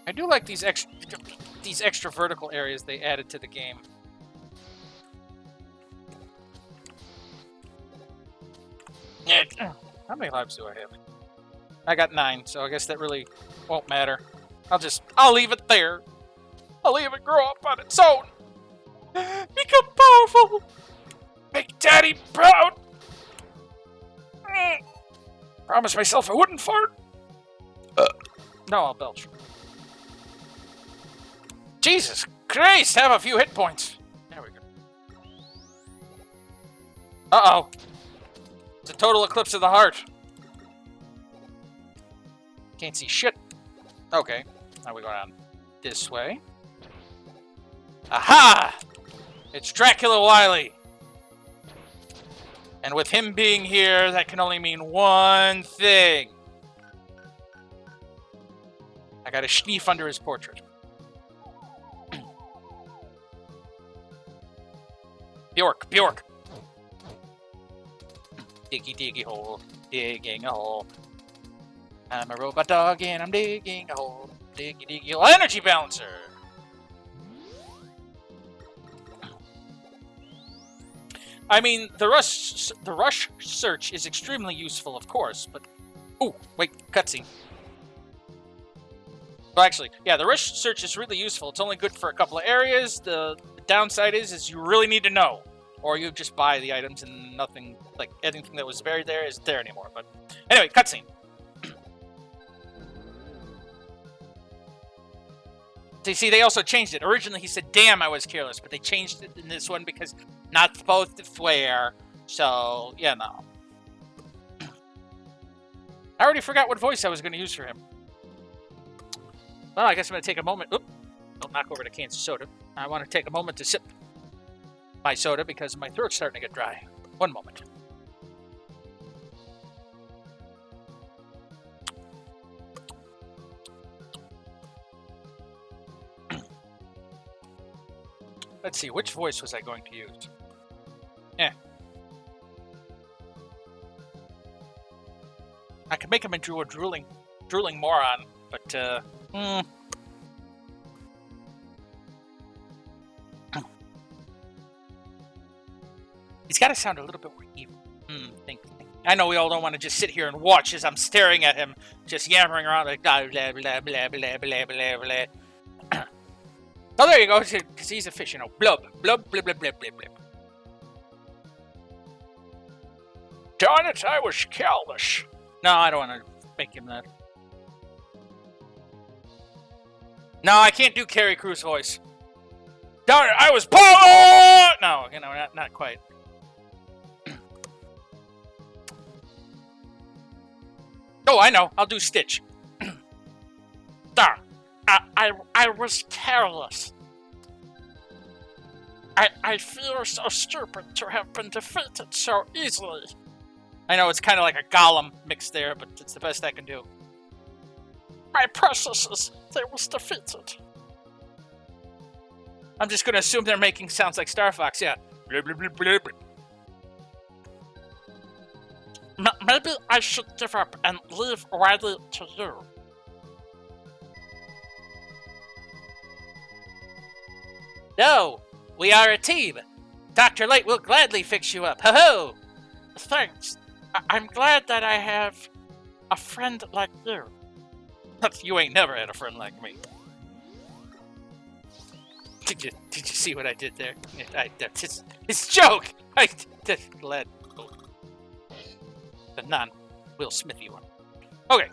I do like these extra vertical areas they added to the game. How many lives do I have? I got 9, so I guess that really won't matter. I'll leave it there. I'll leave it grow up on its own. Become powerful. Make Daddy proud. Promise myself I wouldn't fart. No, I'll belch. Jesus Christ, have a few hit points. There we go. Uh-oh. It's a total eclipse of the heart. Can't see shit. Okay. Now we go down this way. Aha! It's Dracula Wily. And with him being here, that can only mean one thing. I got a schneef under his portrait. Bjork, Bjork. Diggy, diggy hole. Digging a hole. I'm a robot dog and I'm digging a hole. Diggy, diggy hole. Energy balancer. I mean, the rush search is extremely useful, of course, but... Ooh, wait, cutscene. Well, actually, yeah, the rush search is really useful. It's only good for a couple of areas. The downside is you really need to know. Or you just buy the items and nothing, like, anything that was buried there isn't there anymore. But anyway, cutscene. So you see, they also changed it. Originally, he said, damn, I was careless. But they changed it in this one because not supposed to swear. So, yeah, no. I already forgot what voice I was going to use for him. Well, I guess I'm going to take a moment. Oop. Don't knock over the cans of soda. I want to take a moment to sip my soda because my throat's starting to get dry. One moment. Let's see, which voice was I going to use? Yeah. I could make him into a drooling moron, but, He's got to sound a little bit more evil. Think. I know we all don't want to just sit here and watch as I'm staring at him, just yammering around like blah, blah, blah, blah, blah, blah, blah, blah. Oh, there you go, because he's a fish, you know. Blub, blub, blub, blub, blub, blub, blub. Darn it, I was careless. No, I don't want to make him that. No, I can't do Carrie Crew's voice. Darn it, I was power! No, you know, not quite. Oh, I know. I'll do Stitch. Darn. I was careless. I feel so stupid to have been defeated so easily. I know, it's kind of like a Gollum mix there, but it's the best I can do. My processes, they was defeated. I'm just going to assume they're making sounds like Star Fox, yeah. Blah, blah, blah, blah, blah. Maybe I should give up and leave Riley to you. No, we are a team. Dr. Light will gladly fix you up. Ho-ho! Thanks. I'm glad that I have a friend like you. You ain't never had a friend like me. Did you see what I did there? It's a joke! I just glad. The non-Will Smithy one. Okay.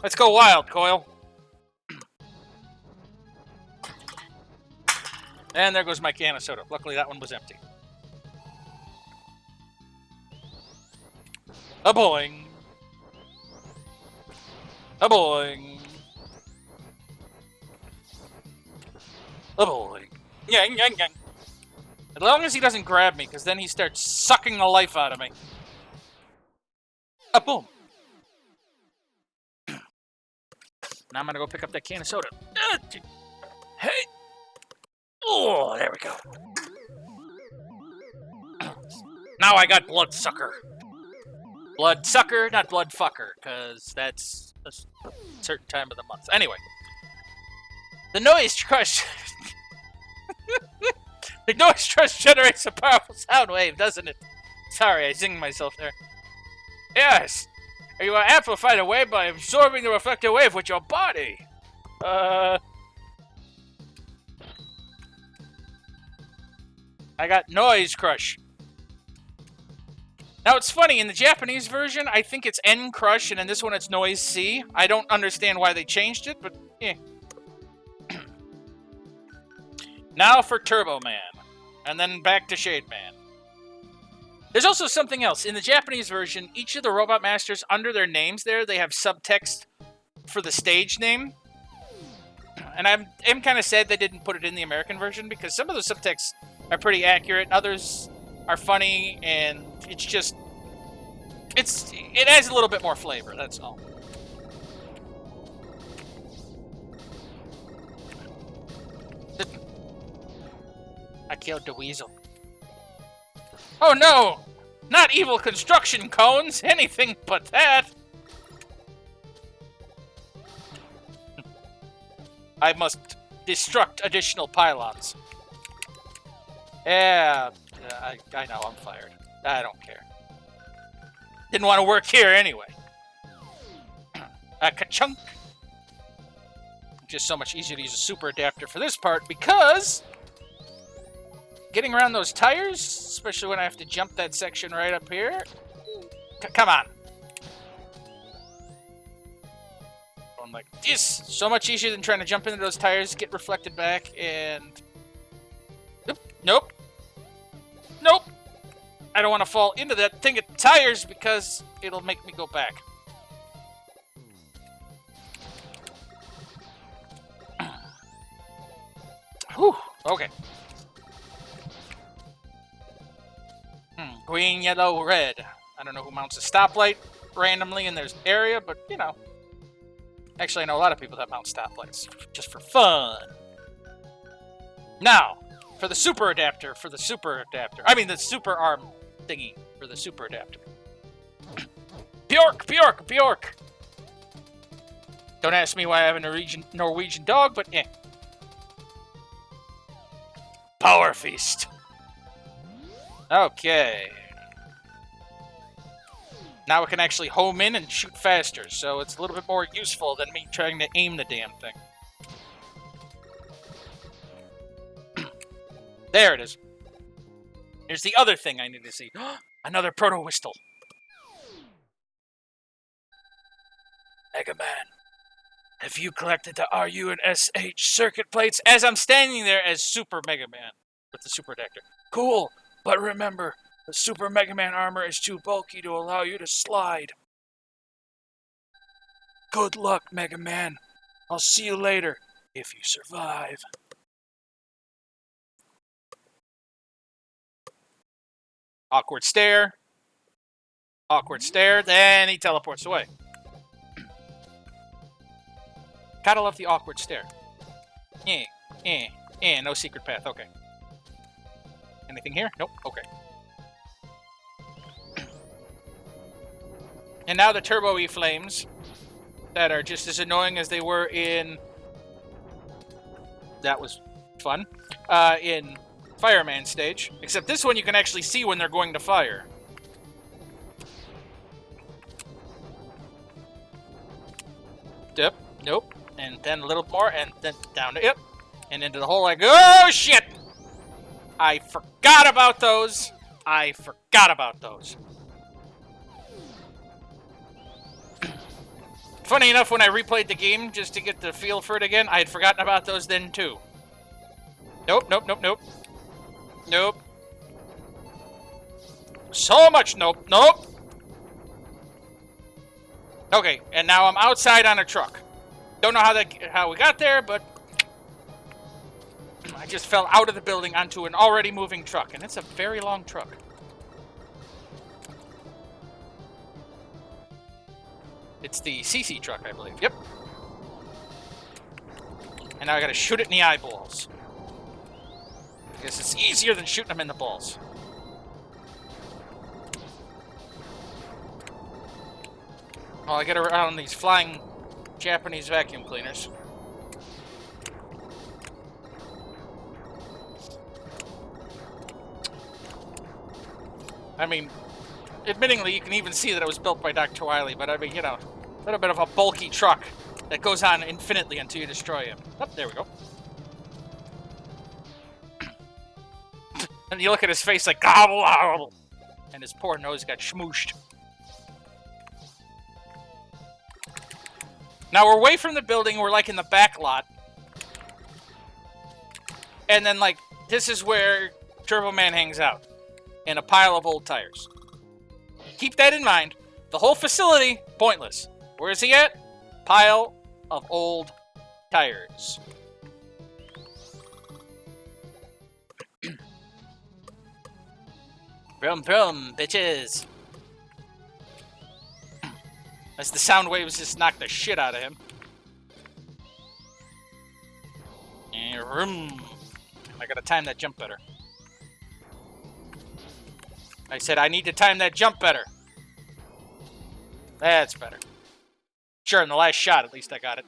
Let's go wild, Coil. And there goes my can of soda. Luckily, that one was empty. A boing. A boing. A boing. Yang, yang, yang. As long as he doesn't grab me, because then he starts sucking the life out of me. A boom. Now I'm going to go pick up that can of soda. Hey. Oh, there we go. Now I got Bloodsucker. Bloodsucker, not Bloodfucker, because that's a certain time of the month. Anyway. The noise crush... The noise crush generates a powerful sound wave, doesn't it? Sorry, I sing myself there. Yes. You are amplified a wave by absorbing the reflected wave with your body. I got Noise Crush. Now, it's funny, in the Japanese version, I think it's N Crush, and in this one it's Noise C. I don't understand why they changed it, but yeah. Now for Turbo Man. And then back to Shade Man. There's also something else. In the Japanese version, each of the Robot Masters, under their names there, they have subtext for the stage name. And I'm kind of sad they didn't put it in the American version, because some of the subtexts are pretty accurate, others are funny, and it's just... It adds a little bit more flavor, that's all. I killed the weasel. Oh no! Not evil construction cones! Anything but that! I must destruct additional pylons. Yeah, I know, I'm fired. I don't care. Didn't want to work here anyway. Ka-chunk! Just so much easier to use a super adapter for this part, because... getting around those tires, especially when I have to jump that section right up here. Come on. Going like this. So much easier than trying to jump into those tires, get reflected back, and... Nope. Nope. I don't want to fall into that thing of tires because it'll make me go back. Whew. Okay. Green, yellow, red. I don't know who mounts a stoplight randomly in their area, but, you know. Actually, I know a lot of people that mount stoplights just for fun. Now, for the super adapter, I mean, the super arm thingy for the super adapter. Bjork, Bjork, Bjork! Don't ask me why I have a Norwegian dog, but eh. Power Feast. Okay. Now we can actually home in and shoot faster, so it's a little bit more useful than me trying to aim the damn thing. There it is. Here's the other thing I need to see. Another proto-whistle. Mega Man, have you collected the RU and SH circuit plates? As I'm standing there as Super Mega Man with the super adapter. Cool, but remember, the Super Mega Man armor is too bulky to allow you to slide. Good luck, Mega Man. I'll see you later, if you survive. Awkward stare. Awkward stare. Then he teleports away. Gotta love the awkward stare. No secret path. Okay. Anything here? Nope. Okay. And now the Turbo E flames that are just as annoying as they were in... That was fun. In Fireman stage. Except this one you can actually see when they're going to fire. Yep. Nope. And then a little more, and then down to... Yep. And into the hole like... Oh, shit! I forgot about those. I forgot about those. Funny enough, when I replayed the game just to get the feel for it again, I had forgotten about those then, too. Nope, nope, nope, nope. Nope. So much nope, nope. Okay, and now I'm outside on a truck. Don't know how we got there, but I just fell out of the building onto an already moving truck, and it's a very long truck. It's the CC truck, I believe. Yep. And now I gotta shoot it in the eyeballs. I guess it's easier than shooting them in the balls. Well, I get around these flying Japanese vacuum cleaners. I mean, admittingly, you can even see that it was built by Dr. Wily, but I mean, you know, a little bit of a bulky truck that goes on infinitely until you destroy him. Oh, there we go. And you look at his face like, gobble, gobble, and his poor nose got schmooshed. Now we're away from the building, we're like in the back lot. And then like, this is where Turbo Man hangs out. and a pile of old tires. Keep that in mind. The whole facility, pointless. Where is he at? Pile of old tires. Vroom, vroom, bitches. As the sound waves just knock the shit out of him. And vroom. I gotta time that jump better. I said I need to time that jump better. That's better. Sure, in the last shot, at least I got it.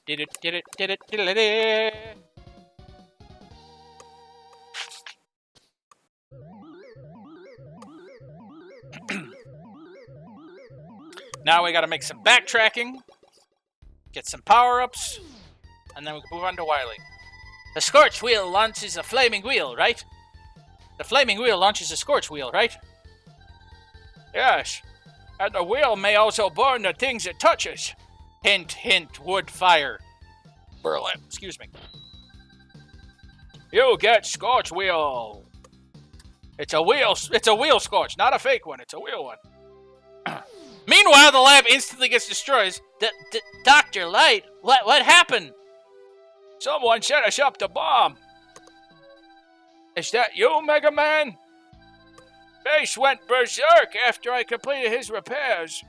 Did it. Now we gotta make some backtracking, get some power-ups, and then we can move on to Wily. The Scorch Wheel launches a flaming wheel, right? The flaming wheel launches a Scorch Wheel, right? Yes. And the wheel may also burn the things it touches. Hint, hint, wood fire. Berlin, excuse me. You get Scorch Wheel. It's a wheel Scorch, not a fake one. It's a wheel one. Meanwhile, the lab instantly gets destroyed. Dr. Light, what happened? Someone set us up to bomb. Is that you, Mega Man? Base went berserk after I completed his repairs.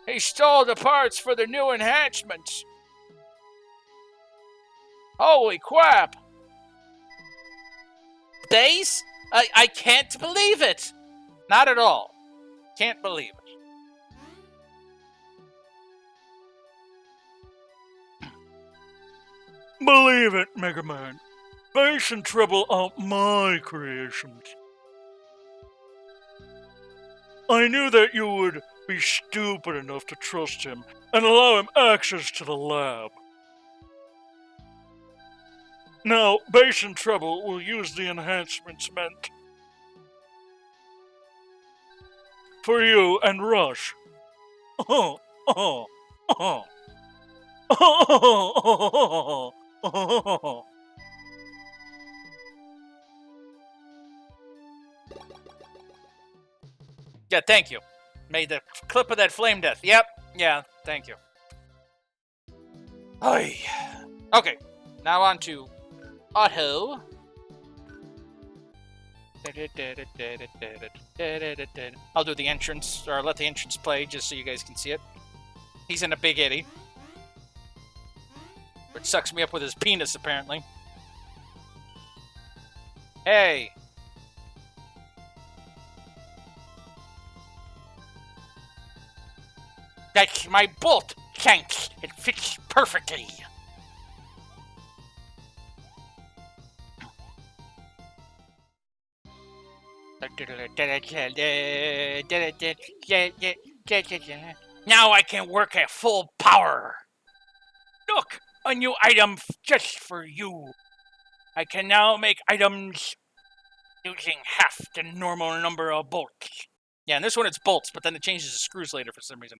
He stole the parts for the new enhancements. Holy crap. Base? I can't believe it. Not at all. Can't believe it. Believe it, Mega Man. Base and Treble are my creations. I knew that you would be stupid enough to trust him and allow him access to the lab. Now, Base and Treble will use the enhancements meant for you and Rush. Yeah, thank you. Made the clip of that flame death. Yep. Yeah, thank you. Oy. Okay, now on to Otto. I'll do the entrance, or let the entrance play just so you guys can see it. He's in a big eddy, which sucks me up with his penis, apparently. Hey. That's my bolt. Thanks. It fits perfectly. Now I can work at full power. Look, a new item just for you. I can now make items using half the normal number of bolts. Yeah, in this one it's bolts, but then it changes to screws later for some reason.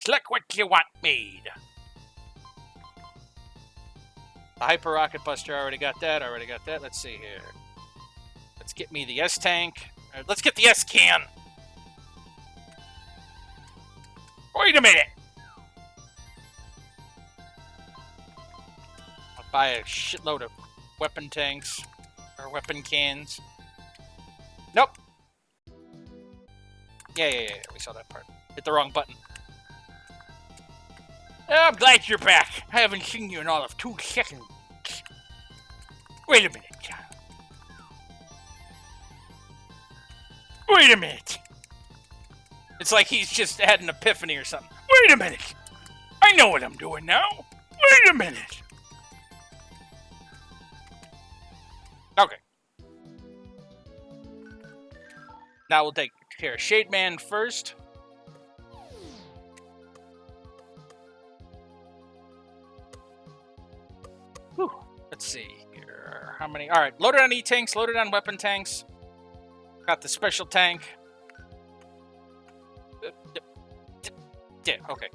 Select what you want made. The Hyper Rocket Buster, I already got that. Let's see here. Let's get me the S-Tank. Let's get the S-Can. Wait a minute. I'll buy a shitload of weapon tanks. Or weapon cans. Nope. Yeah. We saw that part. Hit the wrong button. I'm glad you're back. I haven't seen you in all of 2 seconds. Wait a minute. Wait a minute. It's like he's just had an epiphany or something. Wait a minute. I know what I'm doing now. Wait a minute. Okay. Now we'll take care of Shade Man first. Whew. Let's see here. How many? Alright, loaded on E-Tanks, loaded on weapon tanks. Got the special tank. Yeah, okay.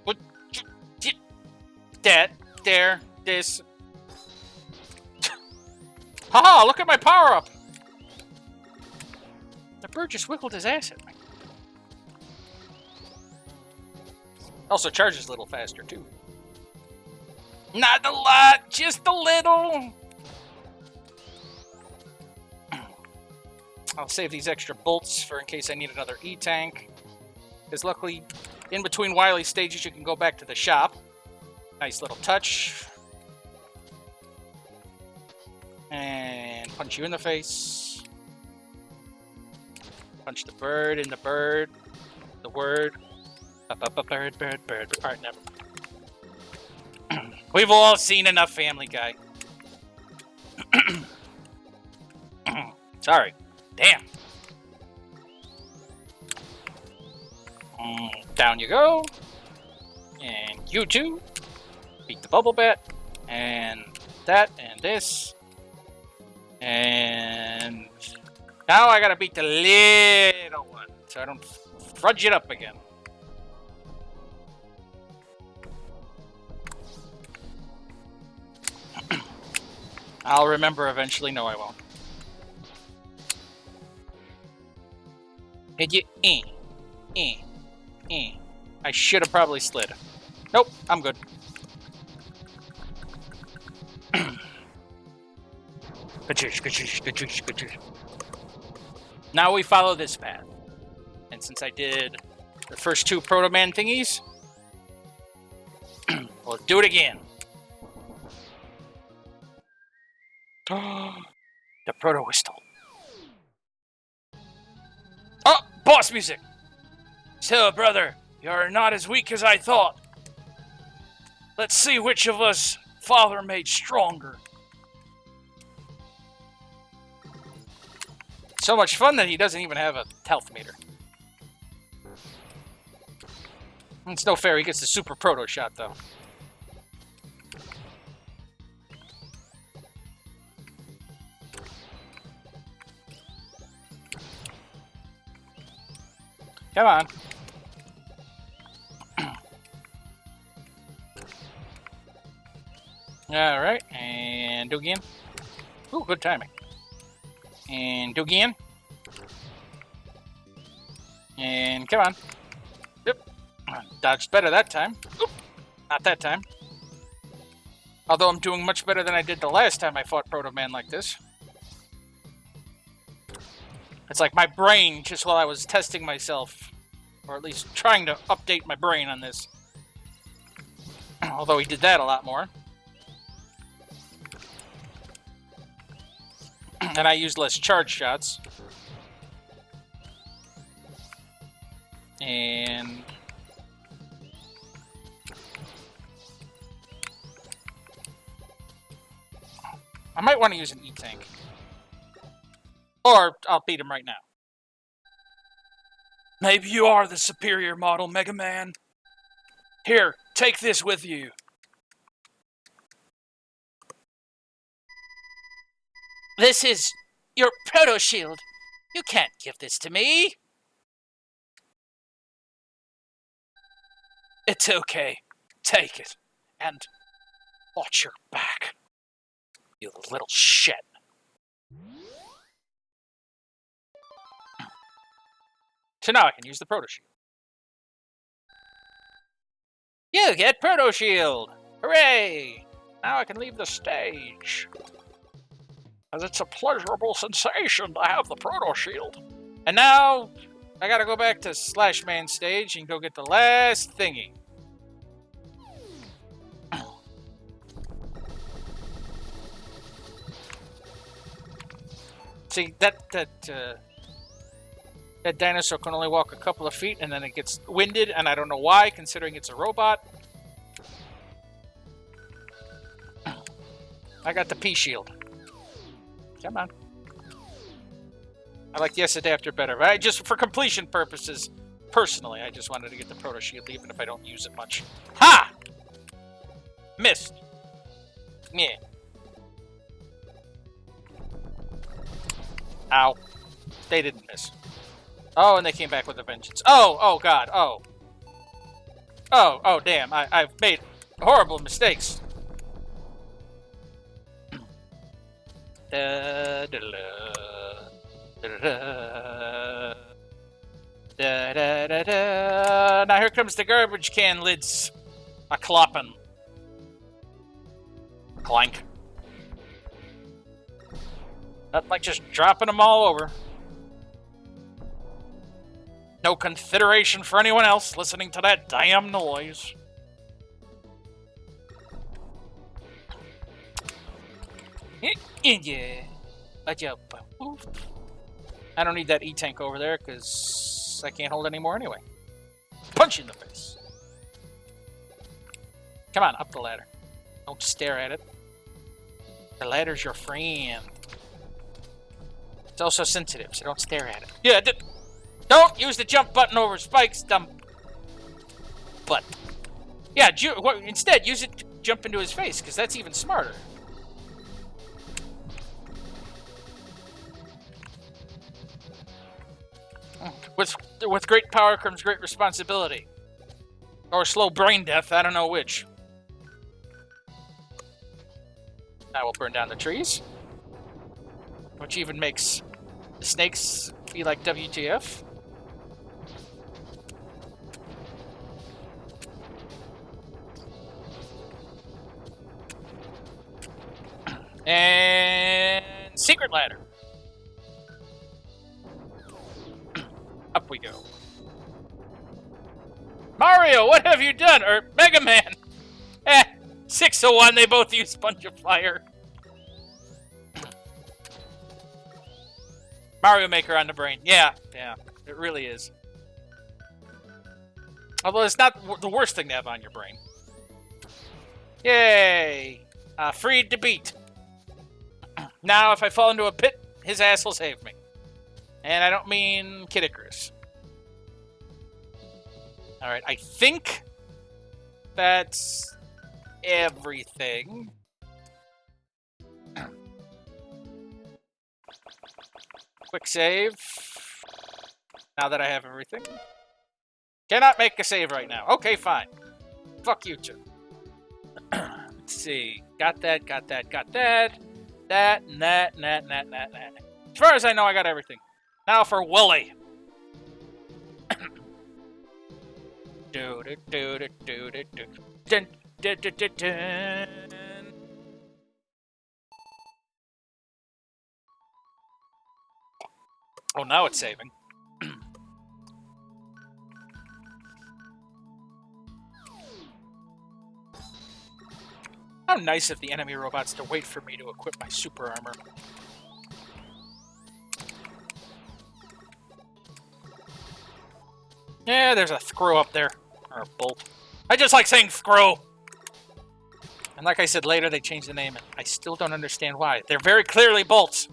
What? That, there, this. Haha, look at my power-up! The bird just wiggled his ass at me. Also charges a little faster, too. Not a lot, just a little. I'll save these extra bolts for in case I need another E-tank. Because luckily, in between Wily stages, you can go back to the shop. Nice little touch. And punch you in the face. Punch the bird in the bird. The word. Bird, bird, bird. Alright, never. We've all seen enough Family Guy. Sorry. Damn. Down you go. And you too. Beat the bubble bat. And that and this. And now I gotta beat the little one so I don't fudge it up again. I'll remember eventually. No, I won't. Did you? I should have probably slid. Nope, I'm good. Now we follow this path. And since I did the first two Proto Man thingies, we'll do it again. The Proto Whistle. Oh, boss music! So, brother, you're not as weak as I thought. Let's see which of us father made stronger. So much fun that he doesn't even have a health meter. It's no fair, he gets the super proto shot, though. Come on. Alright, and do again. Ooh, good timing. And do again. And come on. Yep. Dodged better that time. Oop. Not that time. Although I'm doing much better than I did the last time I fought Proto Man like this. It's like my brain, just while I was testing myself, or at least trying to update my brain on this. Although he did that a lot more. And I used less charge shots. And I might want to use an E-tank. Or I'll beat him right now. Maybe you are the superior model, Mega Man. Here, take this with you. This is your proto shield. You can't give this to me. It's okay. Take it. And watch your back. You little shit. So now I can use the Proto Shield. You get Proto Shield! Hooray! Now I can leave the stage. As it's a pleasurable sensation to have the Proto Shield. And now I gotta go back to Slash Man stage and go get the last thingy. See, that dinosaur can only walk a couple of feet, and then it gets winded, and I don't know why, considering it's a robot. I got the P-Shield. Come on. I like the S-Adapter better, but just for completion purposes, personally, I just wanted to get the Proto Shield, even if I don't use it much. Ha! Missed. Yeah. Ow. They didn't miss. Oh, and they came back with a vengeance. Oh, God, oh. Oh, damn, I've made horrible mistakes. Da, da, da, da, da, da, da, da, da. Now here comes the garbage can lids. A clopping. Clank. Not like just dropping them all over. No consideration for anyone else listening to that damn noise. Yeah. I don't need that E-tank over there because I can't hold it anymore anyway. Punch you in the face. Come on, up the ladder. Don't stare at it. The ladder's your friend. It's also sensitive, so don't stare at it. Yeah, don't use the jump button over spikes, dumb butt. Yeah, instead use it to jump into his face, because that's even smarter. With great power comes great responsibility. Or slow brain death, I don't know which. I will burn down the trees. Which even makes the snakes be like WTF. And secret ladder. Up we go. Mario, what have you done? Or Mega Man? 601, they both use Sponge of Fire. Mario Maker on the brain. Yeah, it really is. Although it's not the worst thing to have on your brain. Yay! Freed to beat. Now, if I fall into a pit, his ass will save me. And I don't mean Kid Icarus. Alright, I think that's everything. Quick save. Now that I have everything. Cannot make a save right now. Okay, fine. Fuck you two. Let's see. Got that, got that, got that. That, and that, and that, and that, and that, and that. As far as I know, I got everything. Now for Willy. Do do do do do do do. Dun dun dun dun dun. Oh, now it's saving. How nice of the enemy robots to wait for me to equip my super armor. Yeah, there's a screw up there. Or a bolt. I just like saying screw! And like I said, later they changed the name, and I still don't understand why. They're very clearly bolts.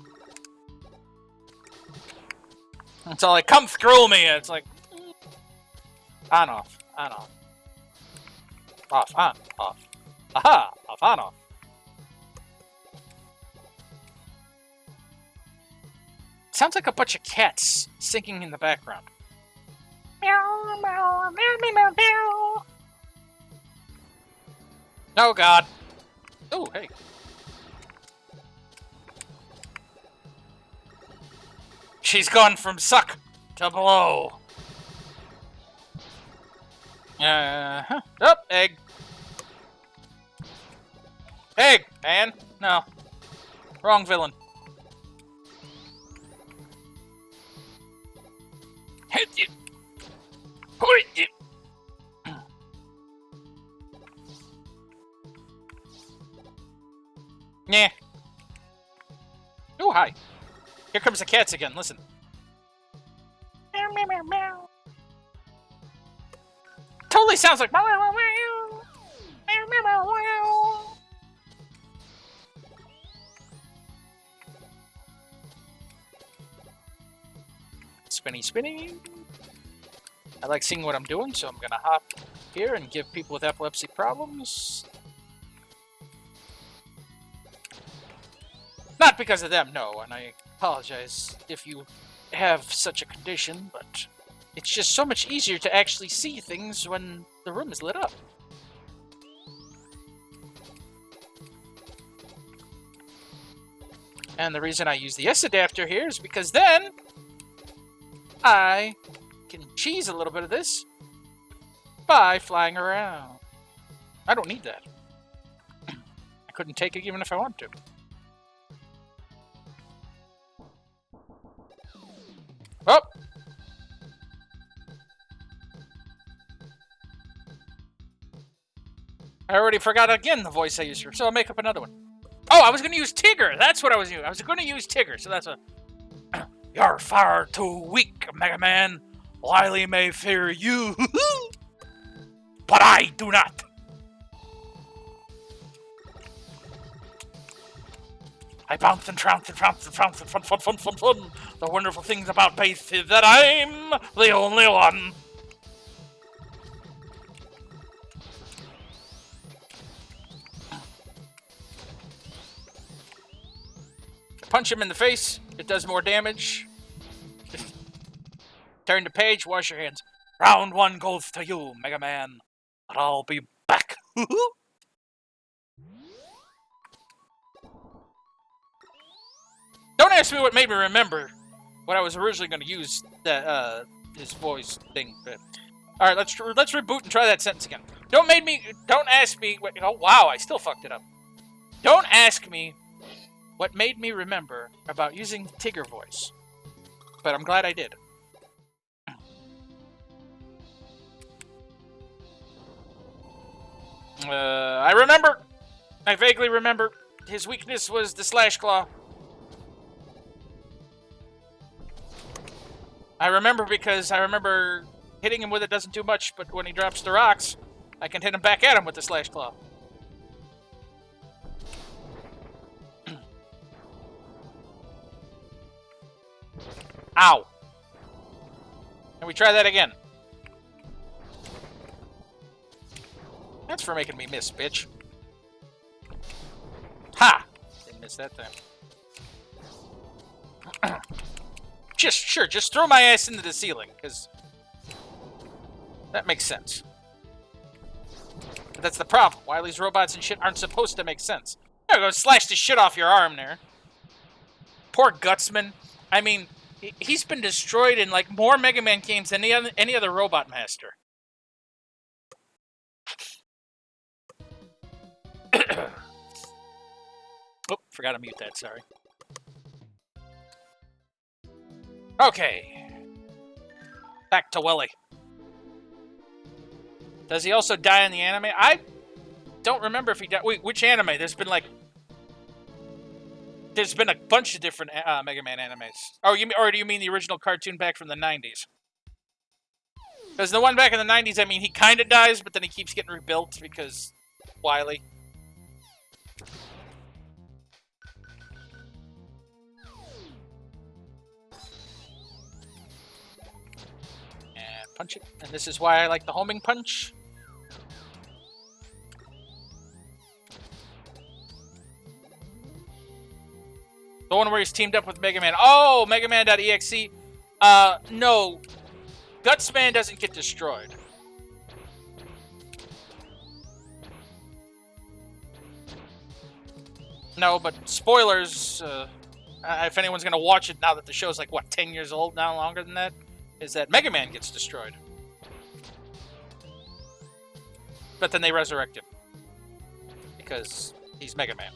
It's all like, come screw me! And it's like... On, off. On, off. Off, on, off. Aha! Off, on, off. Sounds like a bunch of cats singing in the background. Meow, meow, meow, meow, meow, meow. Oh, God. Oh, hey. She's gone from suck to blow. Oh, egg. Egg, man. No. Wrong villain. Hit you. Hit you. Yeah. Oh, hi. Here comes the cats again. Listen. Meow, meow, meow, meow. Totally sounds like meow, meow, meow, meow. Meow, meow, meow, meow. Spinny, spinny. I like seeing what I'm doing, so I'm gonna hop here and give people with epilepsy problems. Not because of them, no, and I apologize if you have such a condition, but it's just so much easier to actually see things when the room is lit up. And the reason I use the S adapter here is because then I can cheese a little bit of this by flying around. I don't need that. I couldn't take it even if I wanted to. Oh! I already forgot again the voice I used for, so I'll make up another one. Oh, I was going to use Tigger. That's what I was using. I was going to use Tigger, so that's a... You're far too weak, Mega Man. Wily may fear you, but I do not. I bounce and trounce and trounce and trounce and fun. The wonderful things about bass is that I'm the only one. Punch him in the face. It does more damage. Turn the page. Wash your hands. Round 1 goes to you, Mega Man. But I'll be back. Don't ask me what made me remember what I was originally going to use that his voice thing. But all right, let's reboot and try that sentence again. Don't ask me. Oh wow, I still fucked it up. Don't ask me what made me remember about using Tigger voice, but I'm glad I did. I vaguely remember his weakness was the Slash Claw. I remember because I remember hitting him with it doesn't do much, but when he drops the rocks, I can hit him back at him with the Slash Claw. Ow. Can we try that again? That's for making me miss, bitch. Ha! Didn't miss that time. Just throw my ass into the ceiling, because that makes sense. But that's the problem. Wily's robots and shit aren't supposed to make sense. There go, slash the shit off your arm there. Poor Gutsman. I mean, he's been destroyed in like more Mega Man games than any other robot master. Oh, forgot to mute that, sorry. Okay. Back to Willy. Does he also die in the anime? I don't remember if he died. Wait, which anime? There's been a bunch of different Mega Man animes. Oh, or do you mean the original cartoon back from the 90s? Because the one back in the 90s, I mean, he kind of dies, but then he keeps getting rebuilt because Wily. And punch it. And this is why I like the homing punch. The one where he's teamed up with Mega Man. Oh, Mega Man.exe. No. Gutsman doesn't get destroyed. No, but spoilers, if anyone's going to watch it now that the show's like, what, 10 years old now, longer than that, is that Mega Man gets destroyed. But then they resurrect him. Because he's Mega Man.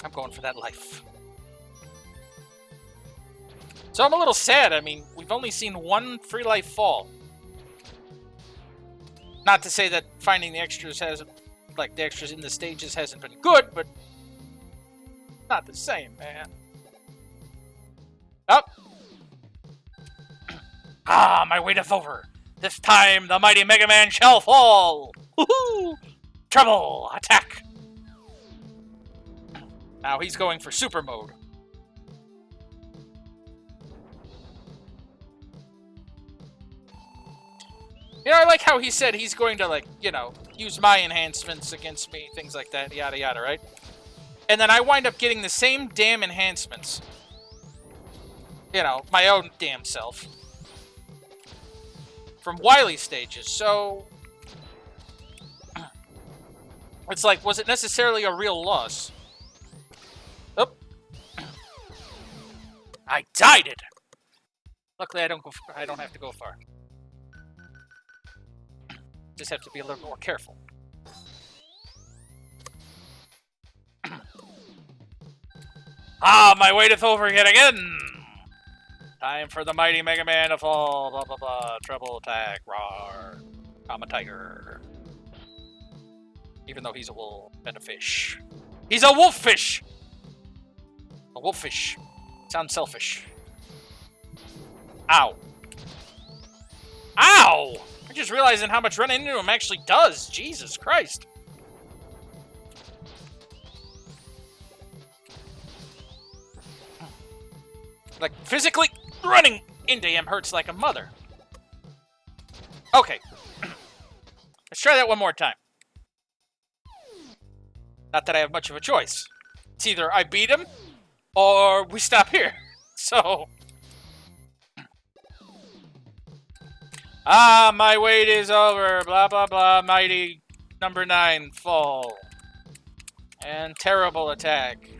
I'm going for that life. So I'm a little sad. I mean, we've only seen one free life fall. Not to say that finding the extras hasn't, like the extras in the stages hasn't been good, but not the same, man. Up. Ah, my wait is over. This time the mighty Mega Man shall fall. Woohoo! Trouble! Attack! Now he's going for super mode. You know, I like how he said he's going to, like, you know, use my enhancements against me, things like that, yada yada, right? And then I wind up getting the same damn enhancements. You know, my own damn self. From Wily stages, so... It's like, was it necessarily a real loss? Oh. I died it! Luckily, I don't have to go far. Just have to be a little more careful. Ah, my waiteth over yet again! Time for the mighty Mega Man to fall, blah blah blah, treble attack, roar. I'm a tiger. Even though he's a wolf and a fish. He's a wolf fish! A wolf fish. Sounds selfish. Ow. Ow! I'm just realizing how much running into him actually does. Jesus Christ. Like, physically running into him hurts like a mother. Okay. Let's try that one more time. Not that I have much of a choice. It's either I beat him, or we stop here. So... Ah, my wait is over. Blah, blah, blah. Mighty number 9 fall. And terrible attack.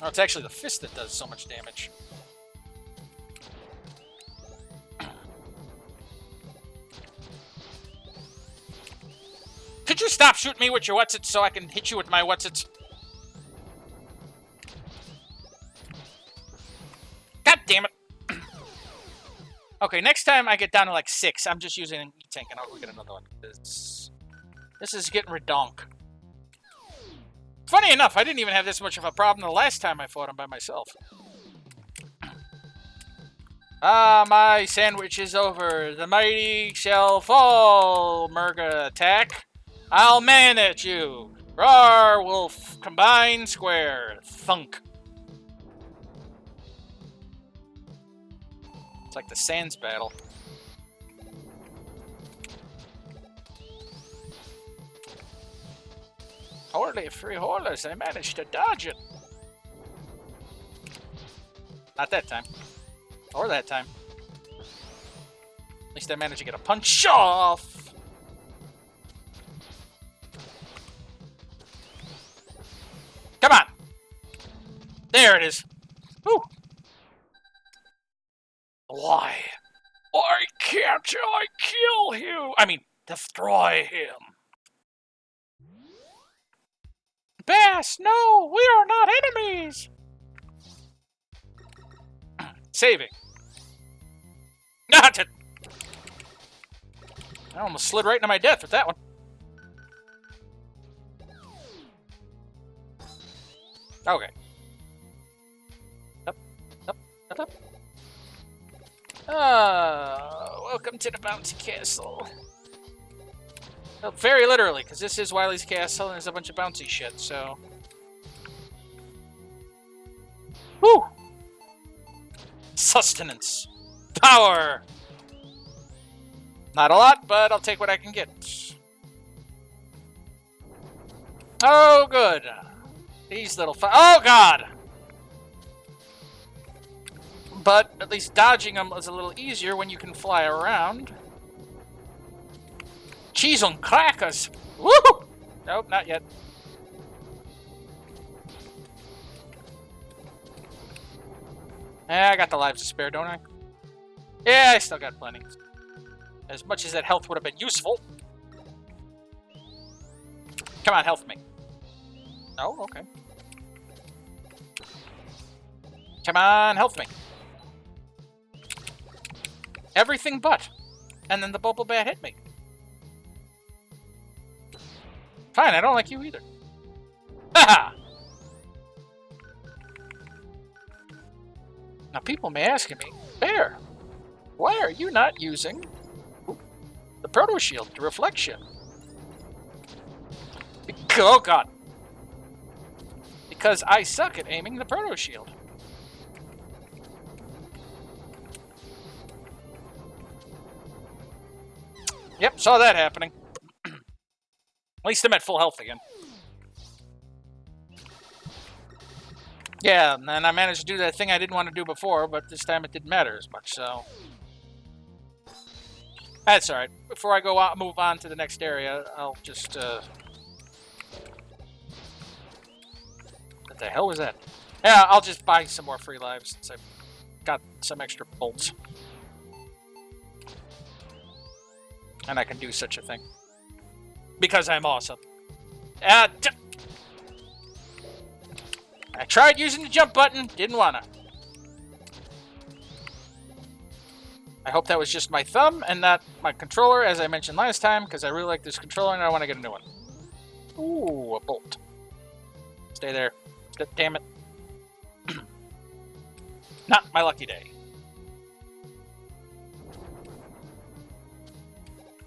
Oh, it's actually the fist that does so much damage. Could you stop shooting me with your whatsits so I can hit you with my whatsits? God damn it. Okay, next time I get down to like 6, I'm just using an E-Tank and I'll get another one. This is getting redonk. Funny enough, I didn't even have this much of a problem the last time I fought him by myself. Ah, my sandwich is over. The mighty shall fall. Murga attack. I'll man at you. Roar, wolf. Combine square. Thunk. It's like the Sands battle. Holy frijoles, I managed to dodge it. Not that time. Or that time. At least I managed to get a punch off. Come on. There it is. Whew. Why? Why can't I kill you? I mean, destroy him. Bass, no, we are not enemies. Saving. Not it. I almost slid right into my death with that one. Okay. Up, up, up, up. Welcome to the bouncy castle. Well, very literally, because this is Wily's castle and there's a bunch of bouncy shit, so... Woo! Sustenance. Power! Not a lot, but I'll take what I can get. Oh, good. These little oh, God! But at least dodging them is a little easier when you can fly around. Cheese on crackers! Woo! Nope, not yet. I got the lives to spare, don't I? Yeah, I still got plenty. As much as that health would have been useful. Come on, health me. No? Okay. Come on, health me. Everything but. And then the Bubble Bat hit me. Fine, I don't like you either. Haha! Now people may ask me, Bear, why are you not using the Proto Shield, the reflection? Oh God. Because I suck at aiming the Proto Shield. Yep, saw that happening. At least I'm at full health again. Yeah, and then I managed to do that thing I didn't want to do before, but this time it didn't matter as much, so... That's alright. Before I go out, move on to the next area, I'll just, What the hell was that? Yeah, I'll just buy some more free lives since I've got some extra bolts. And I can do such a thing. Because I'm awesome. I tried using the jump button, didn't wanna. I hope that was just my thumb and not my controller, as I mentioned last time, because I really like this controller and I want to get a new one. Ooh, a bolt. Stay there. Damn it. Not my lucky day.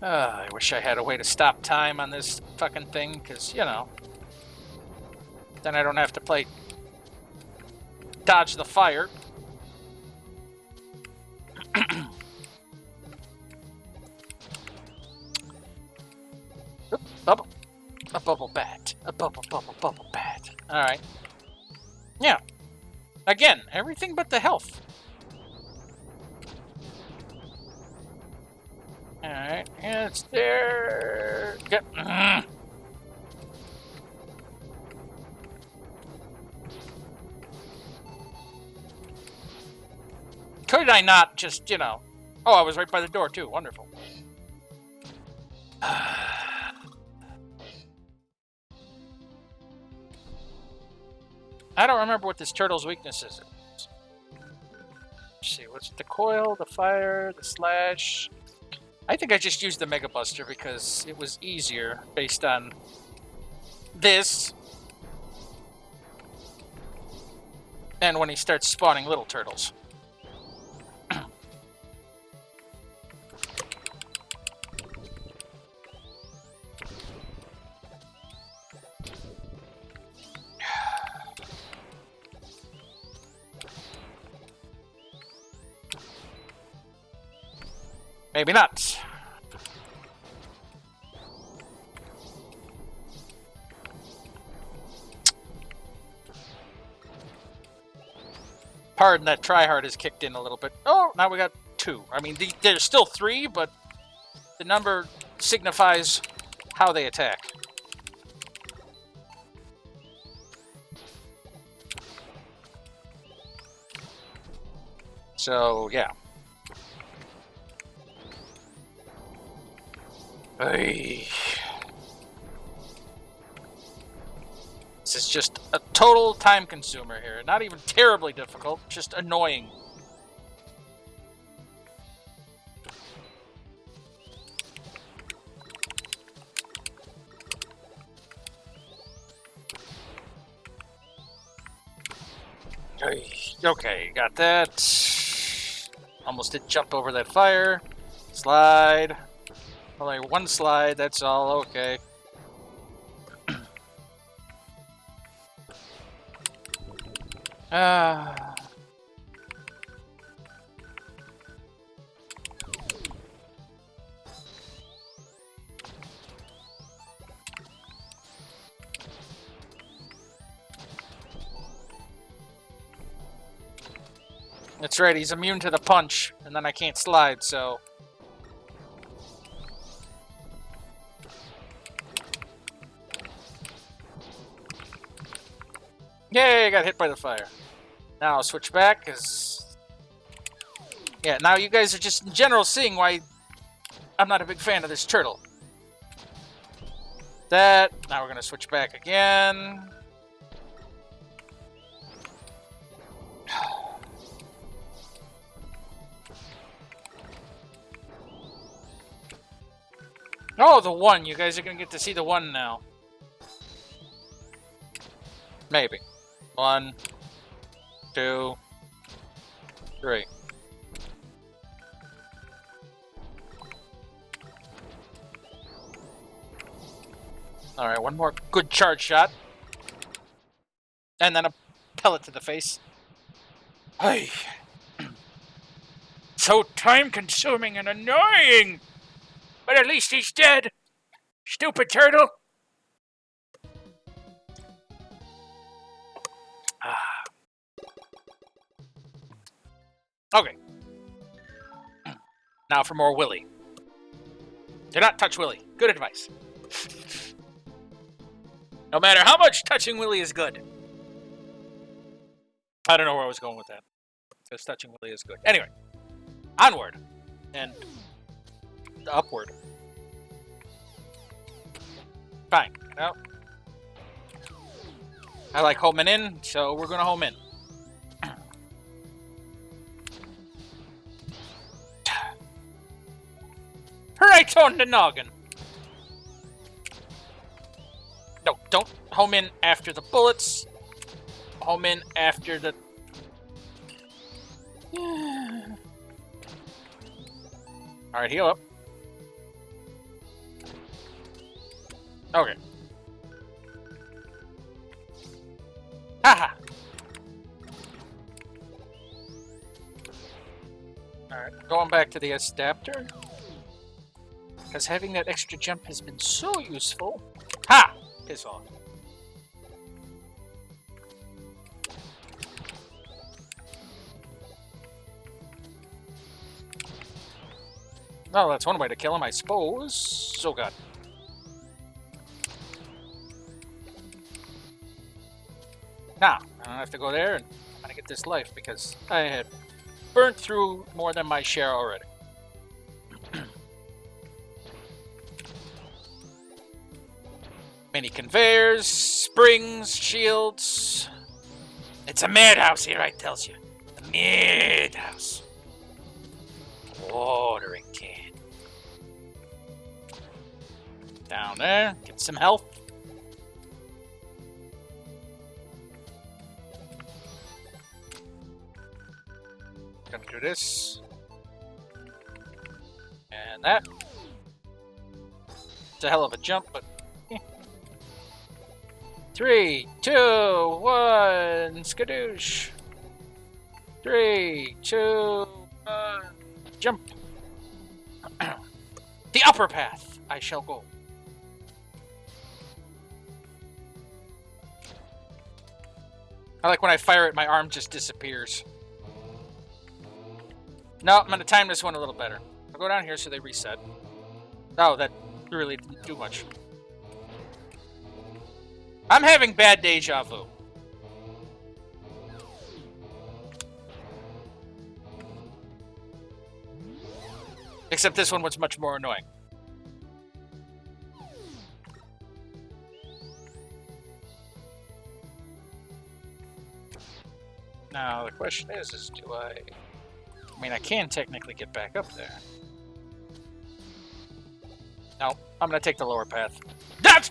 I wish I had a way to stop time on this fucking thing, because, you know, then I don't have to play dodge the fire. Oop, bubble. A bubble bat. A bubble bat. Alright. Yeah. Again, everything but the health. Alright, it's there. Get. Could I not just, you know... Oh, I was right by the door, too. Wonderful. I don't remember what this turtle's weakness is. Let's see, what's the coil, the fire, the slash? I think I just used the Mega Buster because it was easier based on this. And when he starts spawning little turtles. Maybe not. Pardon that tryhard has kicked in a little bit. Oh, now we got 2. I mean, there's still 3, but the number signifies how they attack. So, yeah. Hey. This is just a total time consumer here. Not even terribly difficult, just annoying. Hey. Okay, got that. Almost did jump over that fire. Slide. Only one slide, that's all, okay. That's right, he's immune to the punch, and then I can't slide, so... Yay, I got hit by the fire. Now I'll switch back, because... Yeah, now you guys are just in general seeing why I'm not a big fan of this turtle. That. Now we're going to switch back again. Oh, the 1. You guys are going to get to see the 1 now. Maybe. 1, 2, 3. Alright, one more good charge shot. And then a pellet to the face. Hey. So time-consuming and annoying! But at least he's dead! Stupid turtle! Okay. Now for more Willy. Do not touch Willy. Good advice. No matter how much touching Willy is good. I don't know where I was going with that. Because touching Willy is good. Anyway. Onward. And upward. Fine. No. I like homing in, so we're going to home in. Right on the noggin. No, don't home in after the bullets. Home in after the... Alright, heal up. Okay. Haha! Alright, going back to the adapter. Because having that extra jump has been so useful. Ha! Piss off. Well, that's one way to kill him, I suppose. Oh, God. Now, I don't have to go there, and I'm going to get this life, because I had burnt through more than my share already. Many conveyors, springs, shields. It's a madhouse here, I tells you. A madhouse. Watering can. Down there, get some health. Gonna do this. And that. It's a hell of a jump, but... 3, 2, 1, skadoosh. 3, 2, 1, jump. The upper path, I shall go. I like when I fire it, my arm just disappears. No, I'm going to time this one a little better. I'll go down here so they reset. Oh, that really didn't do much. I'm having bad deja vu. Except this one was much more annoying. Now, the question is do I mean, I can technically get back up there. No, I'm going to take the lower path. That!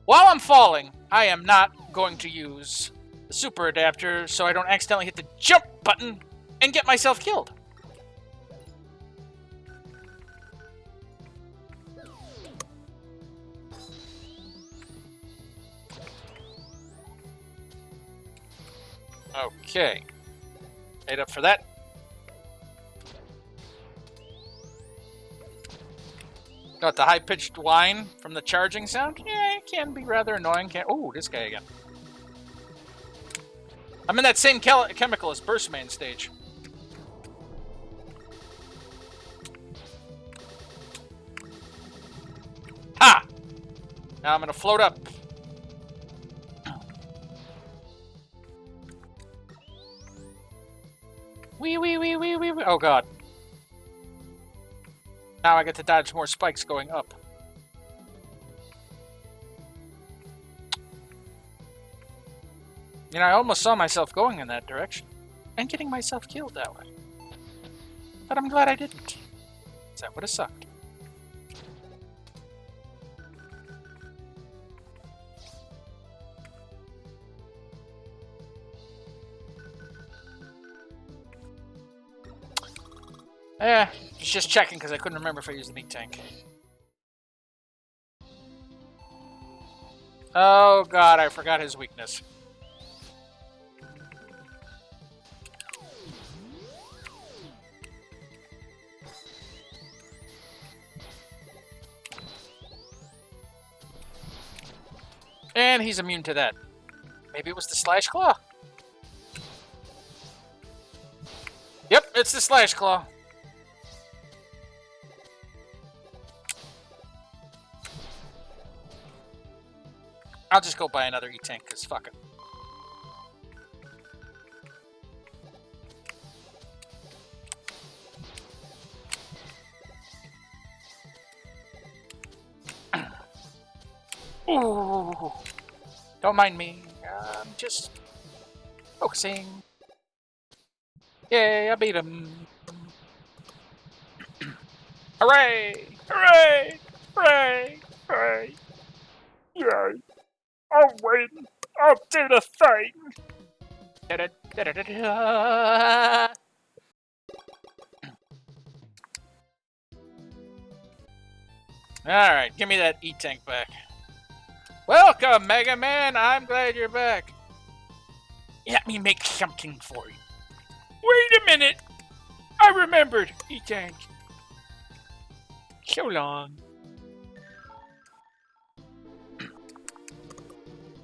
While I'm falling, I am not going to use the super adapter so I don't accidentally hit the jump button and get myself killed. Okay. Made up for that. Got the high-pitched whine from the charging sound? Yeah, it can be rather annoying. Oh, this guy again. I'm in that same chemical as Burstman stage. Ha! Now I'm gonna float up. Wee, wee, wee, wee, wee, wee. Oh, God. Now I get to dodge more spikes going up. You know, I almost saw myself going in that direction. And getting myself killed that way. But I'm glad I didn't. That would have sucked. Just checking because I couldn't remember if I used the meat tank. Oh, God, I forgot his weakness. And he's immune to that. Maybe it was the Slash Claw. It's the Slash Claw. I'll just go buy another E-Tank, because fuck it. Ooh. Don't mind me. I'm just focusing. Yay, I beat him. Hooray! Hooray! Hooray! Hooray! Yay! I'll win! I'll do the thing! Da-da-da-da-da-da. Alright, give me that E-Tank back. Welcome, Mega Man! I'm glad you're back. Let me make something for you. Wait a minute! I remembered, E-Tank. So long.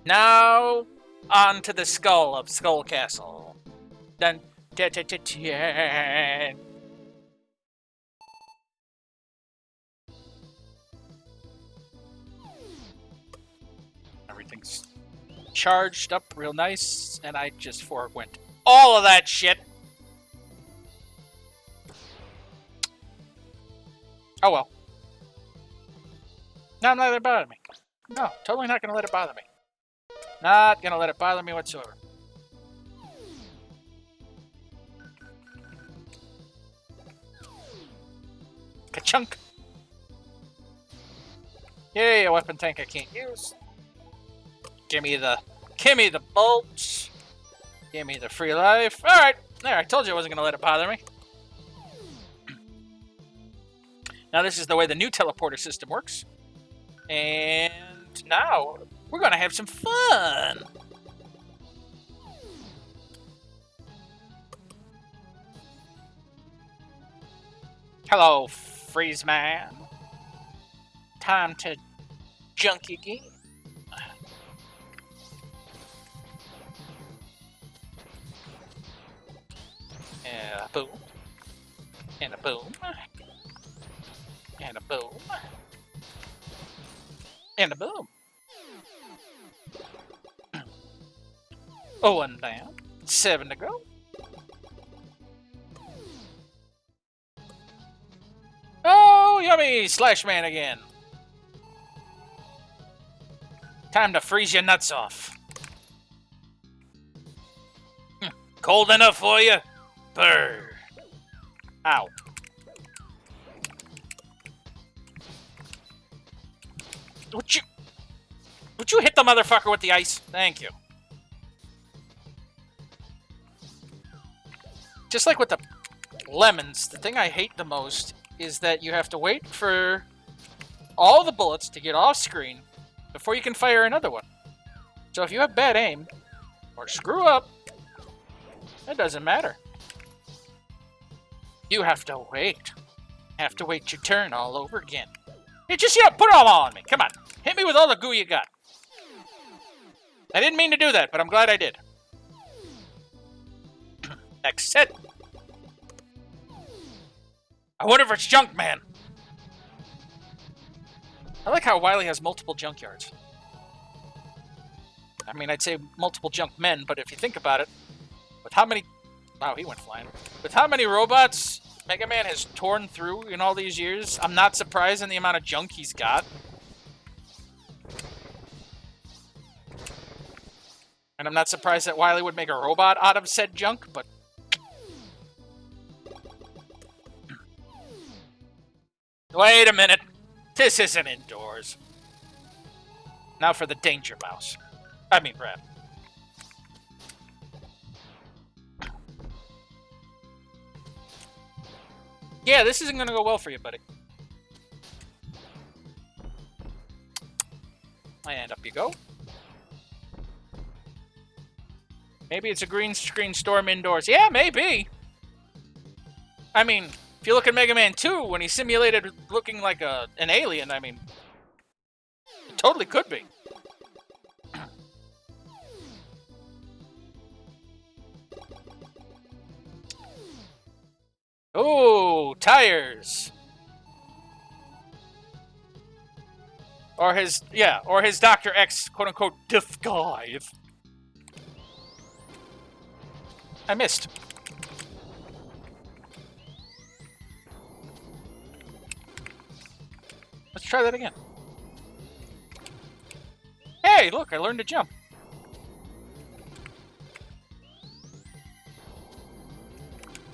Now, on to the skull of Skull Castle. Dun, da, da, da, da. Everything's charged up real nice, and I just forwent all of that shit. Oh well. No, I'm not letting it bother me. No, totally not going to let it bother me. Not going to let it bother me whatsoever. Ka-chunk! Yay, a weapon tank I can't use. Give me the bolts. Give me the free life. Alright, there, I told you I wasn't going to let it bother me. Now this is the way the new teleporter system works. And now we're going to have some fun. Hello, Freeze Man. Time to junk again. And a boom. And a boom. And a boom. And a boom. Oh, and down. 7 to go. Oh, yummy! Slash Man again. Time to freeze your nuts off. Cold enough for you? Brr. Ow. Would you hit the motherfucker with the ice? Thank you. Just like with the lemons, the thing I hate the most is that you have to wait for all the bullets to get off screen before you can fire another one. So if you have bad aim, or screw up, it doesn't matter. You have to wait. Have to wait your turn all over again. Hey, just, put it all on me. Come on. Hit me with all the goo you got. I didn't mean to do that, but I'm glad I did. Next set. I wonder if it's Junk Man. I like how Wily has multiple junkyards. I mean, I'd say multiple junk men, but if you think about it, with how many... Wow, he went flying. With how many robots Mega Man has torn through in all these years, I'm not surprised in the amount of junk he's got. And I'm not surprised that Wily would make a robot out of said junk, but... Wait a minute. This isn't indoors. Now for the Danger Mouse. I mean, Rat. Yeah, this isn't gonna go well for you, buddy. And up you go. Maybe it's a green screen storm indoors. Yeah, maybe. I mean, if you look at Mega Man 2, when he simulated looking like an alien, I mean, it totally could be. Oh, tires. Or his Dr. X quote-unquote disguise. I missed. Let's try that again. Hey, look, I learned to jump.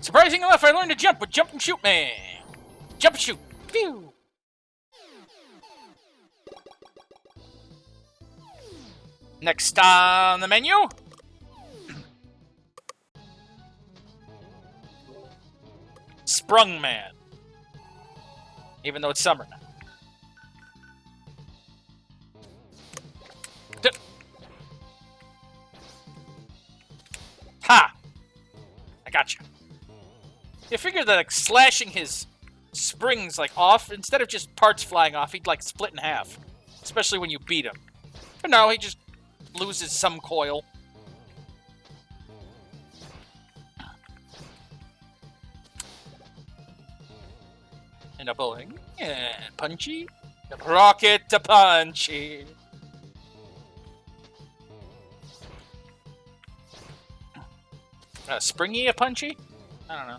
Surprising enough, I learned to jump with Jump and Shoot Man. Jump and shoot. Phew. Next on the menu. Sprung Man. Even though it's summer now. Ha! I got you. You figure that like slashing his springs like off, instead of just parts flying off, he'd like split in half. Especially when you beat him. But no, he just loses some coil. And a bowling. And punchy. The rocket to punchy. Springy a punchy? I don't know.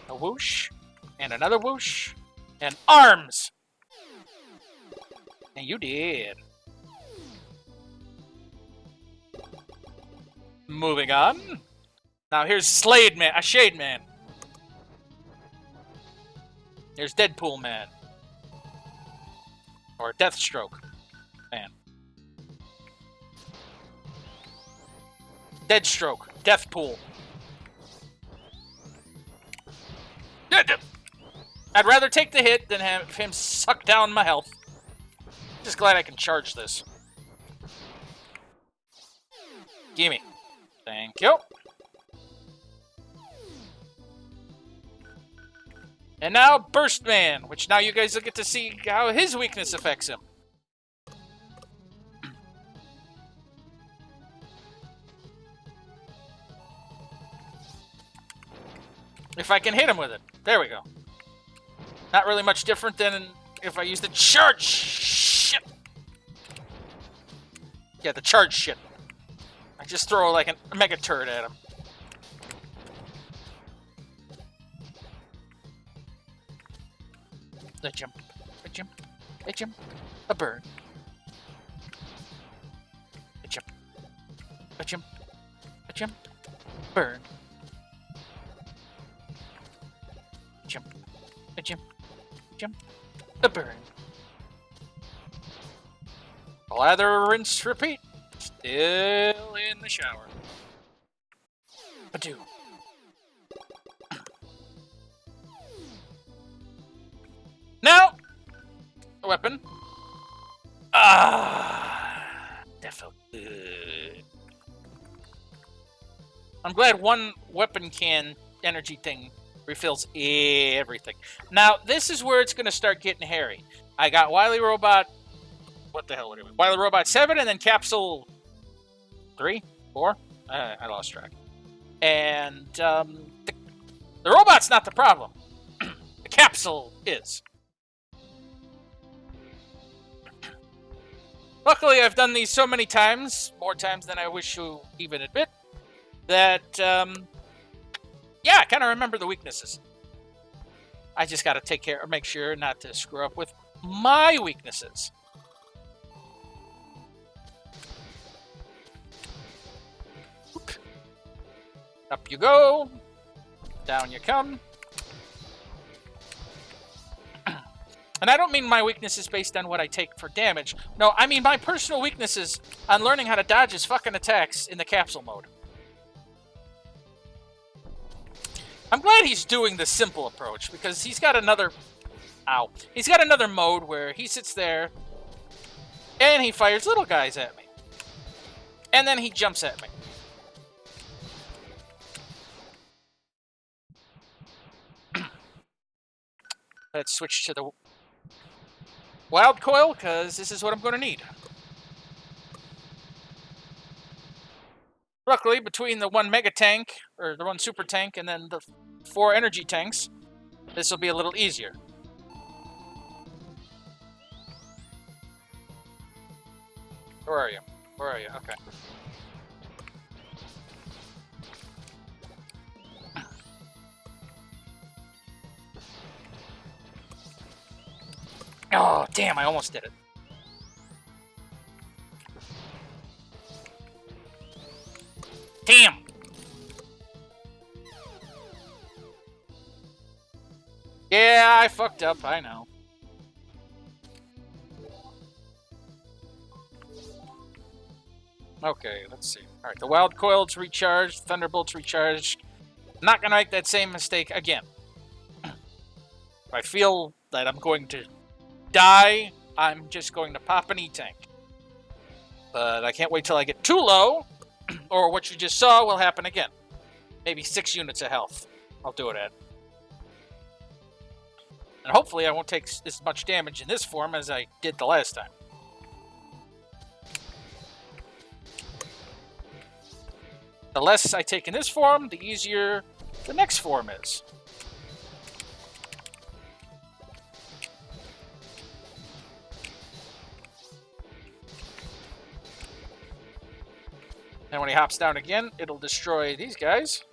A whoosh. And another whoosh. And arms! And you did. Moving on. Now here's Slade Man. Shade Man. Here's Deadpool Man. Or Deathstroke Man. Deadstroke. Deathpool. I'd rather take the hit than have him suck down my health. Just glad I can charge this. Gimme. Thank you. And now Burst Man, which now you guys will get to see how his weakness affects him. If I can hit him with it. There we go. Not really much different than if I use the charge shit. Yeah, the charge shit. I just throw like a mega turret at him. A jump, a jump, a jump, a burn. A jump, a jump, a jump, burn. Jump, a jump, jump, a burn. Lather, rinse, repeat. Still in the shower. Badoo. Now, a weapon. That felt good. I'm glad one weapon can energy thing refills everything. Now, this is where it's going to start getting hairy. I got Wily Robot. What the hell would it be? Wily Robot 7 and then Capsule 3? 4? I lost track. And the robot's not the problem. The capsule is. Luckily, I've done these so many times, more times than I wish to even admit, that, yeah, I kind of remember the weaknesses. I just got to take care, or make sure not to screw up with my weaknesses. Up you go. Down you come. And I don't mean my weaknesses based on what I take for damage. No, I mean my personal weaknesses on learning how to dodge his fucking attacks in the capsule mode. I'm glad he's doing the simple approach, because he's got another... Ow. He's got another mode where he sits there and he fires little guys at me. And then he jumps at me. Let's switch to the Wild Coil, because this is what I'm going to need. Luckily, between the one Mega Tank, or the one Super Tank, and then the 4 energy tanks, this will be a little easier. Where are you? Where are you? Okay. Oh, damn, I almost did it. Damn! Yeah, I fucked up, I know. Okay, let's see. Alright, the Wild Coil's recharged, Thunderbolt's recharged. I'm not gonna make that same mistake again. If I feel that I'm going to die, I'm just going to pop an E-Tank. But I can't wait till I get too low, or what you just saw will happen again. Maybe 6 units of health. I'll do it at. And hopefully I won't take as much damage in this form as I did the last time. The less I take in this form, the easier the next form is. And when he hops down again, it'll destroy these guys.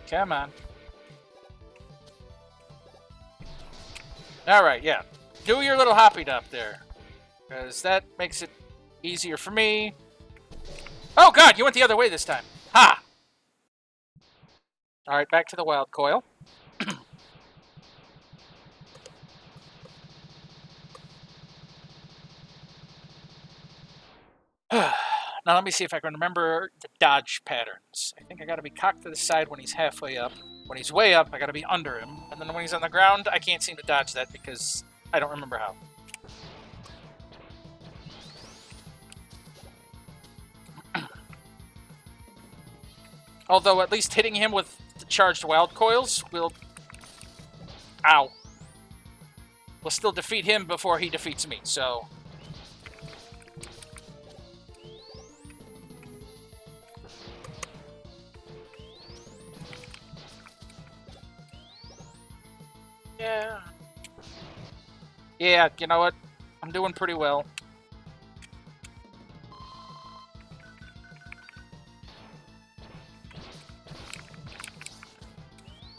Come on. Alright, yeah. Do your little hoppy up there. Because that makes it easier for me. Oh god, you went the other way this time. Ha! Alright, back to the Wild Coil. Now let me see if I can remember the dodge patterns. I think I gotta be cocked to the side when he's halfway up. When he's way up, I gotta be under him. And then when he's on the ground, I can't seem to dodge that because I don't remember how. Although at least hitting him with the charged Wild Coils will... Ow. Will still defeat him before he defeats me, so... Yeah. Yeah, you know what? I'm doing pretty well.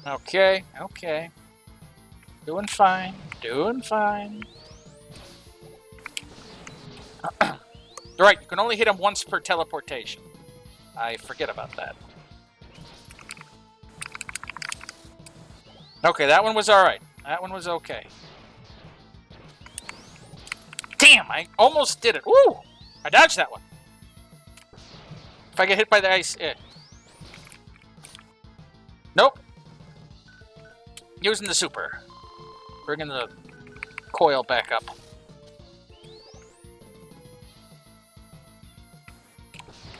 Okay, okay. Doing fine. Doing fine. Right, you can only hit him once per teleportation. I forget about that. Okay, that one was alright. That one was okay. Damn, I almost did it. Woo! I dodged that one. If I get hit by the ice, Nope. Using the super. Bringing the coil back up.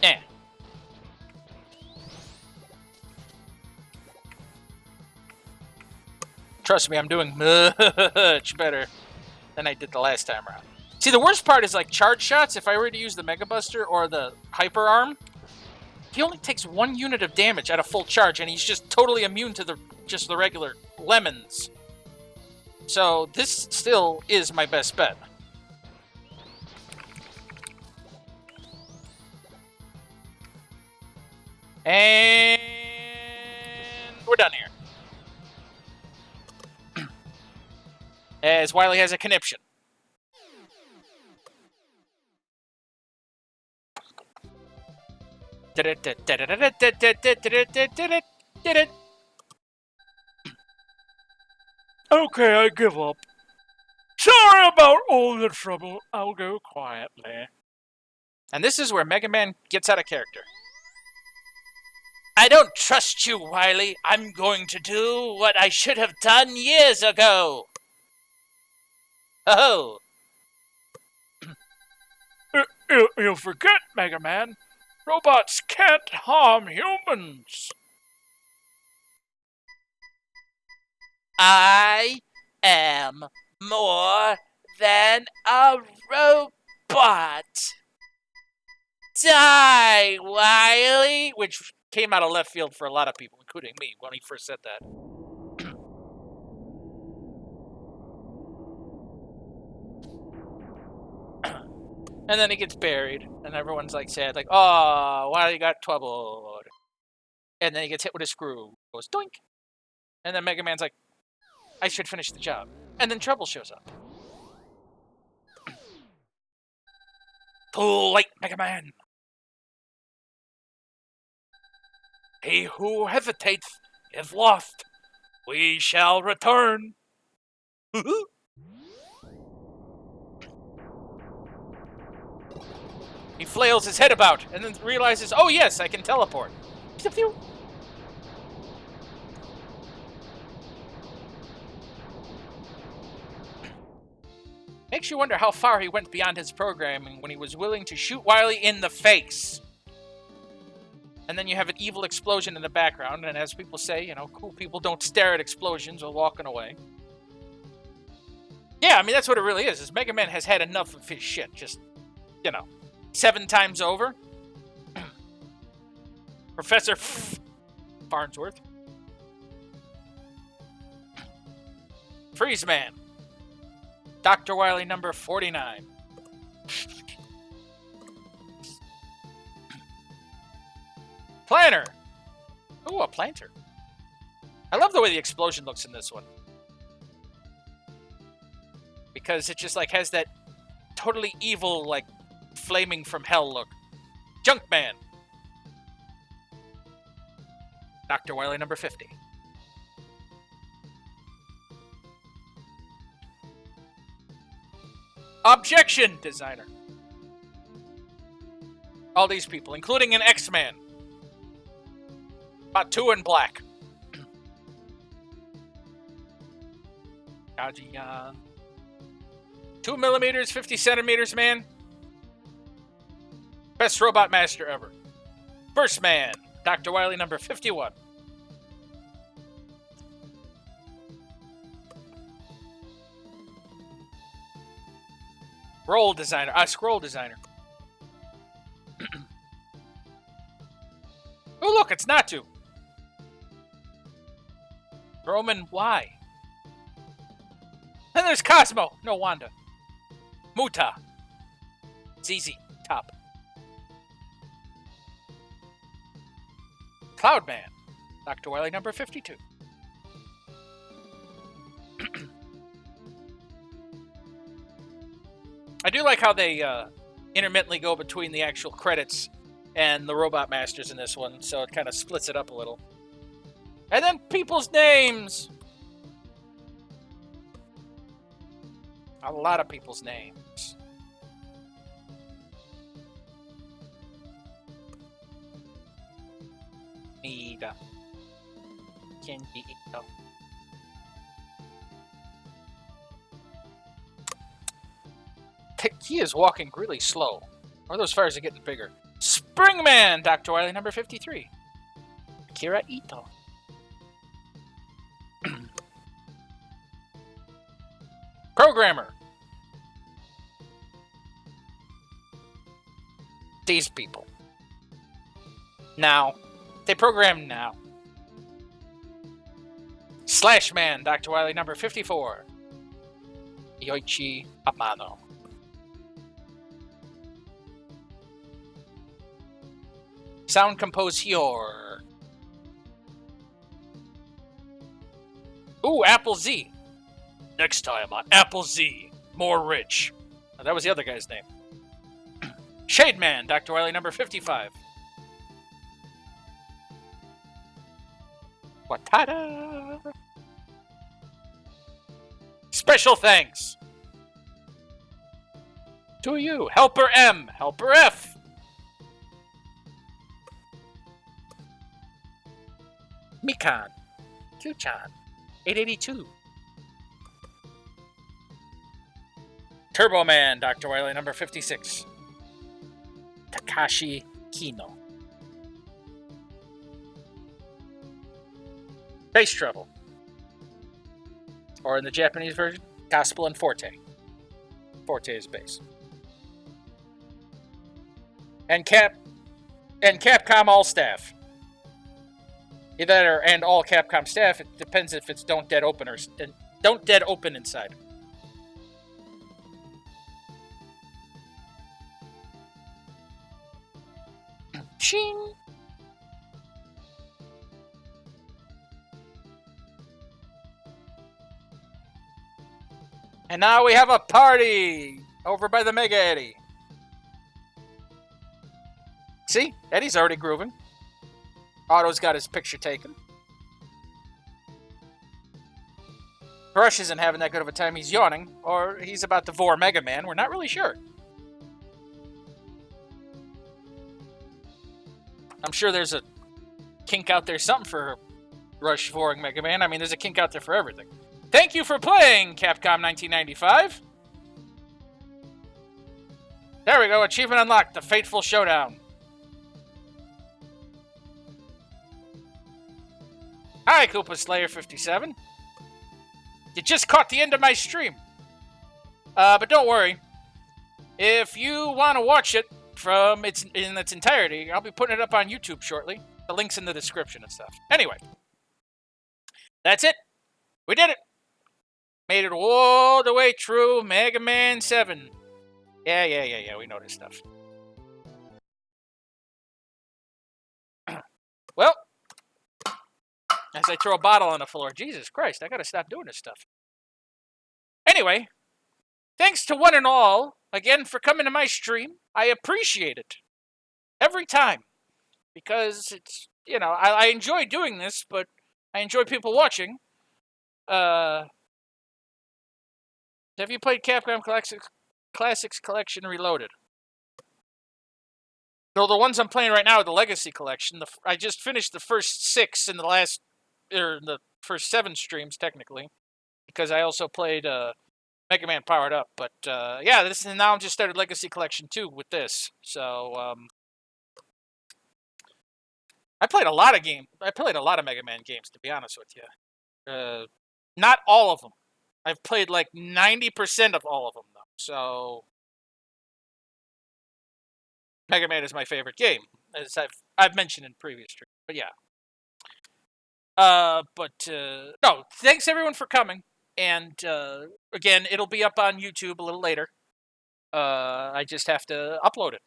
Yeah. Trust me, I'm doing much better than I did the last time around. See, the worst part is like charge shots. If I were to use the Mega Buster or the Hyper Arm, he only takes 1 unit of damage at a full charge, and he's just totally immune to just the regular lemons. So this still is my best bet. And we're done here. As Wily has a conniption. Did it. Okay, I give up. Sorry about all the trouble. I'll go quietly. And this is where Mega Man gets out of character. I don't trust you, Wily. I'm going to do what I should have done years ago. Oh. You forget, Mega Man. Robots can't harm humans. I am more than a robot. Die, Wily! Which came out of left field for a lot of people, including me, when he first said that. And then he gets buried, and everyone's like sad, like, oh, Wily got troubled. And then he gets hit with a screw. Goes doink. And then Mega Man's like, I should finish the job. And then Trouble shows up. Too late, Mega Man. He who hesitates is lost. We shall return. He flails his head about and then realizes, oh yes, I can teleport. Makes you wonder how far he went beyond his programming when he was willing to shoot Wily in the face. And then you have an evil explosion in the background, and as people say, you know, cool people don't stare at explosions or walking away. Yeah, I mean, that's what it really is Mega Man has had enough of his shit, just, you know, 7 times over. Professor Farnsworth. Freeze Man. Dr. Wily number 49. Planter. Ooh, a planter. I love the way the explosion looks in this one. Because it just, like, has that totally evil, like, flaming from hell look. Junkman. Dr. Wily number 50. Objection, designer. All these people, including an X-Man. About 2 in black. Kajiyan. 2 millimeters, 50 centimeters, man. Best robot master ever. First man, Dr. Wily number 51. Scroll designer. Oh, look, it's Natu. Roman Y. Then there's Cosmo. No, Wanda. Muta. ZZ. Top. Cloudman. Dr. Wily number 52. I do like how they intermittently go between the actual credits and the Robot Masters in this one, so it kind of splits it up a little. And then people's names! A lot of people's names. Nida. Kenji Ito. He is walking really slow. Or those fires are getting bigger. Springman, Dr. Wily number 53. Akira Ito. Programmer. These people. Now. They program now. Slashman, Dr. Wily number 54. Yoichi Amano. Sound compositor. Ooh, Apple Z. Next time on Apple Z, more rich. Oh, that was the other guy's name. Shademan, Dr. Wily number 55. Watada. Special thanks to you, Helper M, Helper F. Mikan, Q-chan, 882. Turbo Man, Dr. Wily number 56. Takashi Kino. Space Trouble. Or in the Japanese version, Gospel and Forte. Forte is bass. And Capcom all staff. Either and all Capcom staff. It depends if it's Don't Dead Open or Don't Dead Open inside. Ching. And now we have a party over by the Mega Eddie. See? Eddie's already grooving. Otto's got his picture taken. Brush isn't having that good of a time. He's yawning, or he's about to VOR Mega Man. We're not really sure. I'm sure there's a kink out there, something for Rush VORing Mega Man. I mean, there's a kink out there for everything. Thank you for playing, Capcom 1995. There we go. Achievement unlocked. The Fateful Showdown. Hi, Koopa Slayer 57. You just caught the end of my stream. But don't worry. If you want to watch it in its entirety, I'll be putting it up on YouTube shortly. The link's in the description and stuff. Anyway. That's it. We did it. Made it all the way through Mega Man 7. Yeah, we know this stuff. Well, as I throw a bottle on the floor. Jesus Christ, I gotta stop doing this stuff. Anyway, thanks to one and all, again, for coming to my stream. I appreciate it. Every time. Because it's, I enjoy doing this, but I enjoy people watching. Have you played Capcom Classics Collection Reloaded? No, the ones I'm playing right now are the Legacy Collection. I just finished the first 6 in the first 7 streams, technically, because I also played Mega Man Powered Up. But yeah, now I'm just started Legacy Collection 2 with this. So I played a lot of Mega Man games, to be honest with you. Not all of them. I've played like 90% of all of them, though. So Mega Man is my favorite game, as I've mentioned in previous streams. But yeah. No, thanks everyone for coming. And again, it'll be up on YouTube a little later. I just have to upload it.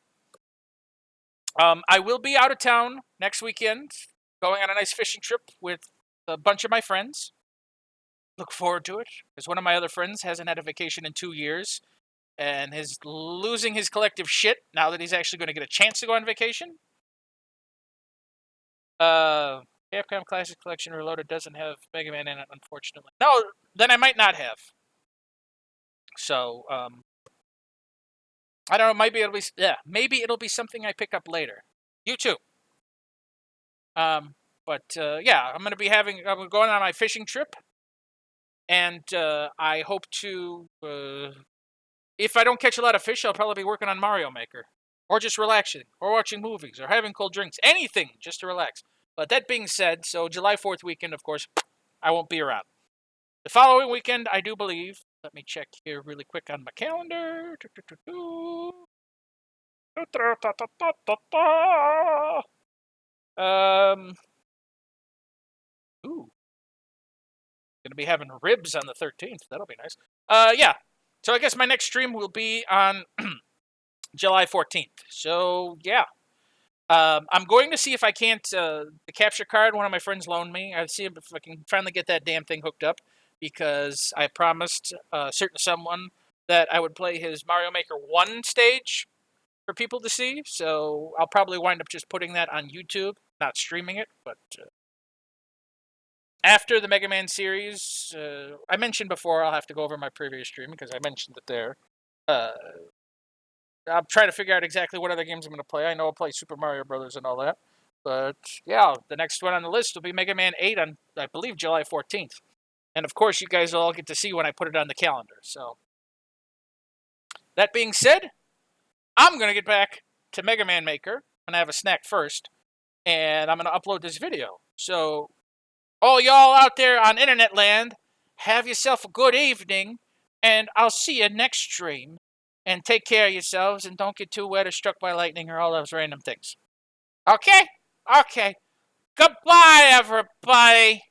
I will be out of town next weekend, going on a nice fishing trip with a bunch of my friends. Look forward to it, because one of my other friends hasn't had a vacation in 2 years, and is losing his collective shit now that he's actually going to get a chance to go on vacation. Capcom Classic Collection Reloaded doesn't have Mega Man in it, unfortunately. No, then I might not have. So, I don't know, maybe it'll be something I pick up later. You too. Yeah, I'm going on my fishing trip. And I hope to, if I don't catch a lot of fish, I'll probably be working on Mario Maker. Or just relaxing, or watching movies, or having cold drinks. Anything, just to relax. But that being said, so July 4th weekend, of course, I won't be around. The following weekend, I do believe, let me check here really quick on my calendar. Ooh. Gonna be having ribs on the 13th. That'll be nice. Yeah. So I guess my next stream will be on July 14th. So yeah. I'm going to see if I can't the capture card one of my friends loaned me. I'll see if I can finally get that damn thing hooked up, because I promised a certain someone that I would play his Mario Maker 1 stage for people to see. So I'll probably wind up just putting that on YouTube, not streaming it, but after the Mega Man series, I mentioned before, I'll have to go over my previous stream because I mentioned it there. I'm trying to figure out exactly what other games I'm going to play. I know I'll play Super Mario Brothers and all that. But yeah, the next one on the list will be Mega Man 8 on, I believe, July 14th. And of course, you guys will all get to see when I put it on the calendar. So, that being said, I'm going to get back to Mega Man Maker. I'm going to have a snack first. And I'm going to upload this video. So, all y'all out there on internet land, have yourself a good evening, and I'll see you next stream. And take care of yourselves, and don't get too wet or struck by lightning or all those random things. Okay? Okay. Goodbye, everybody.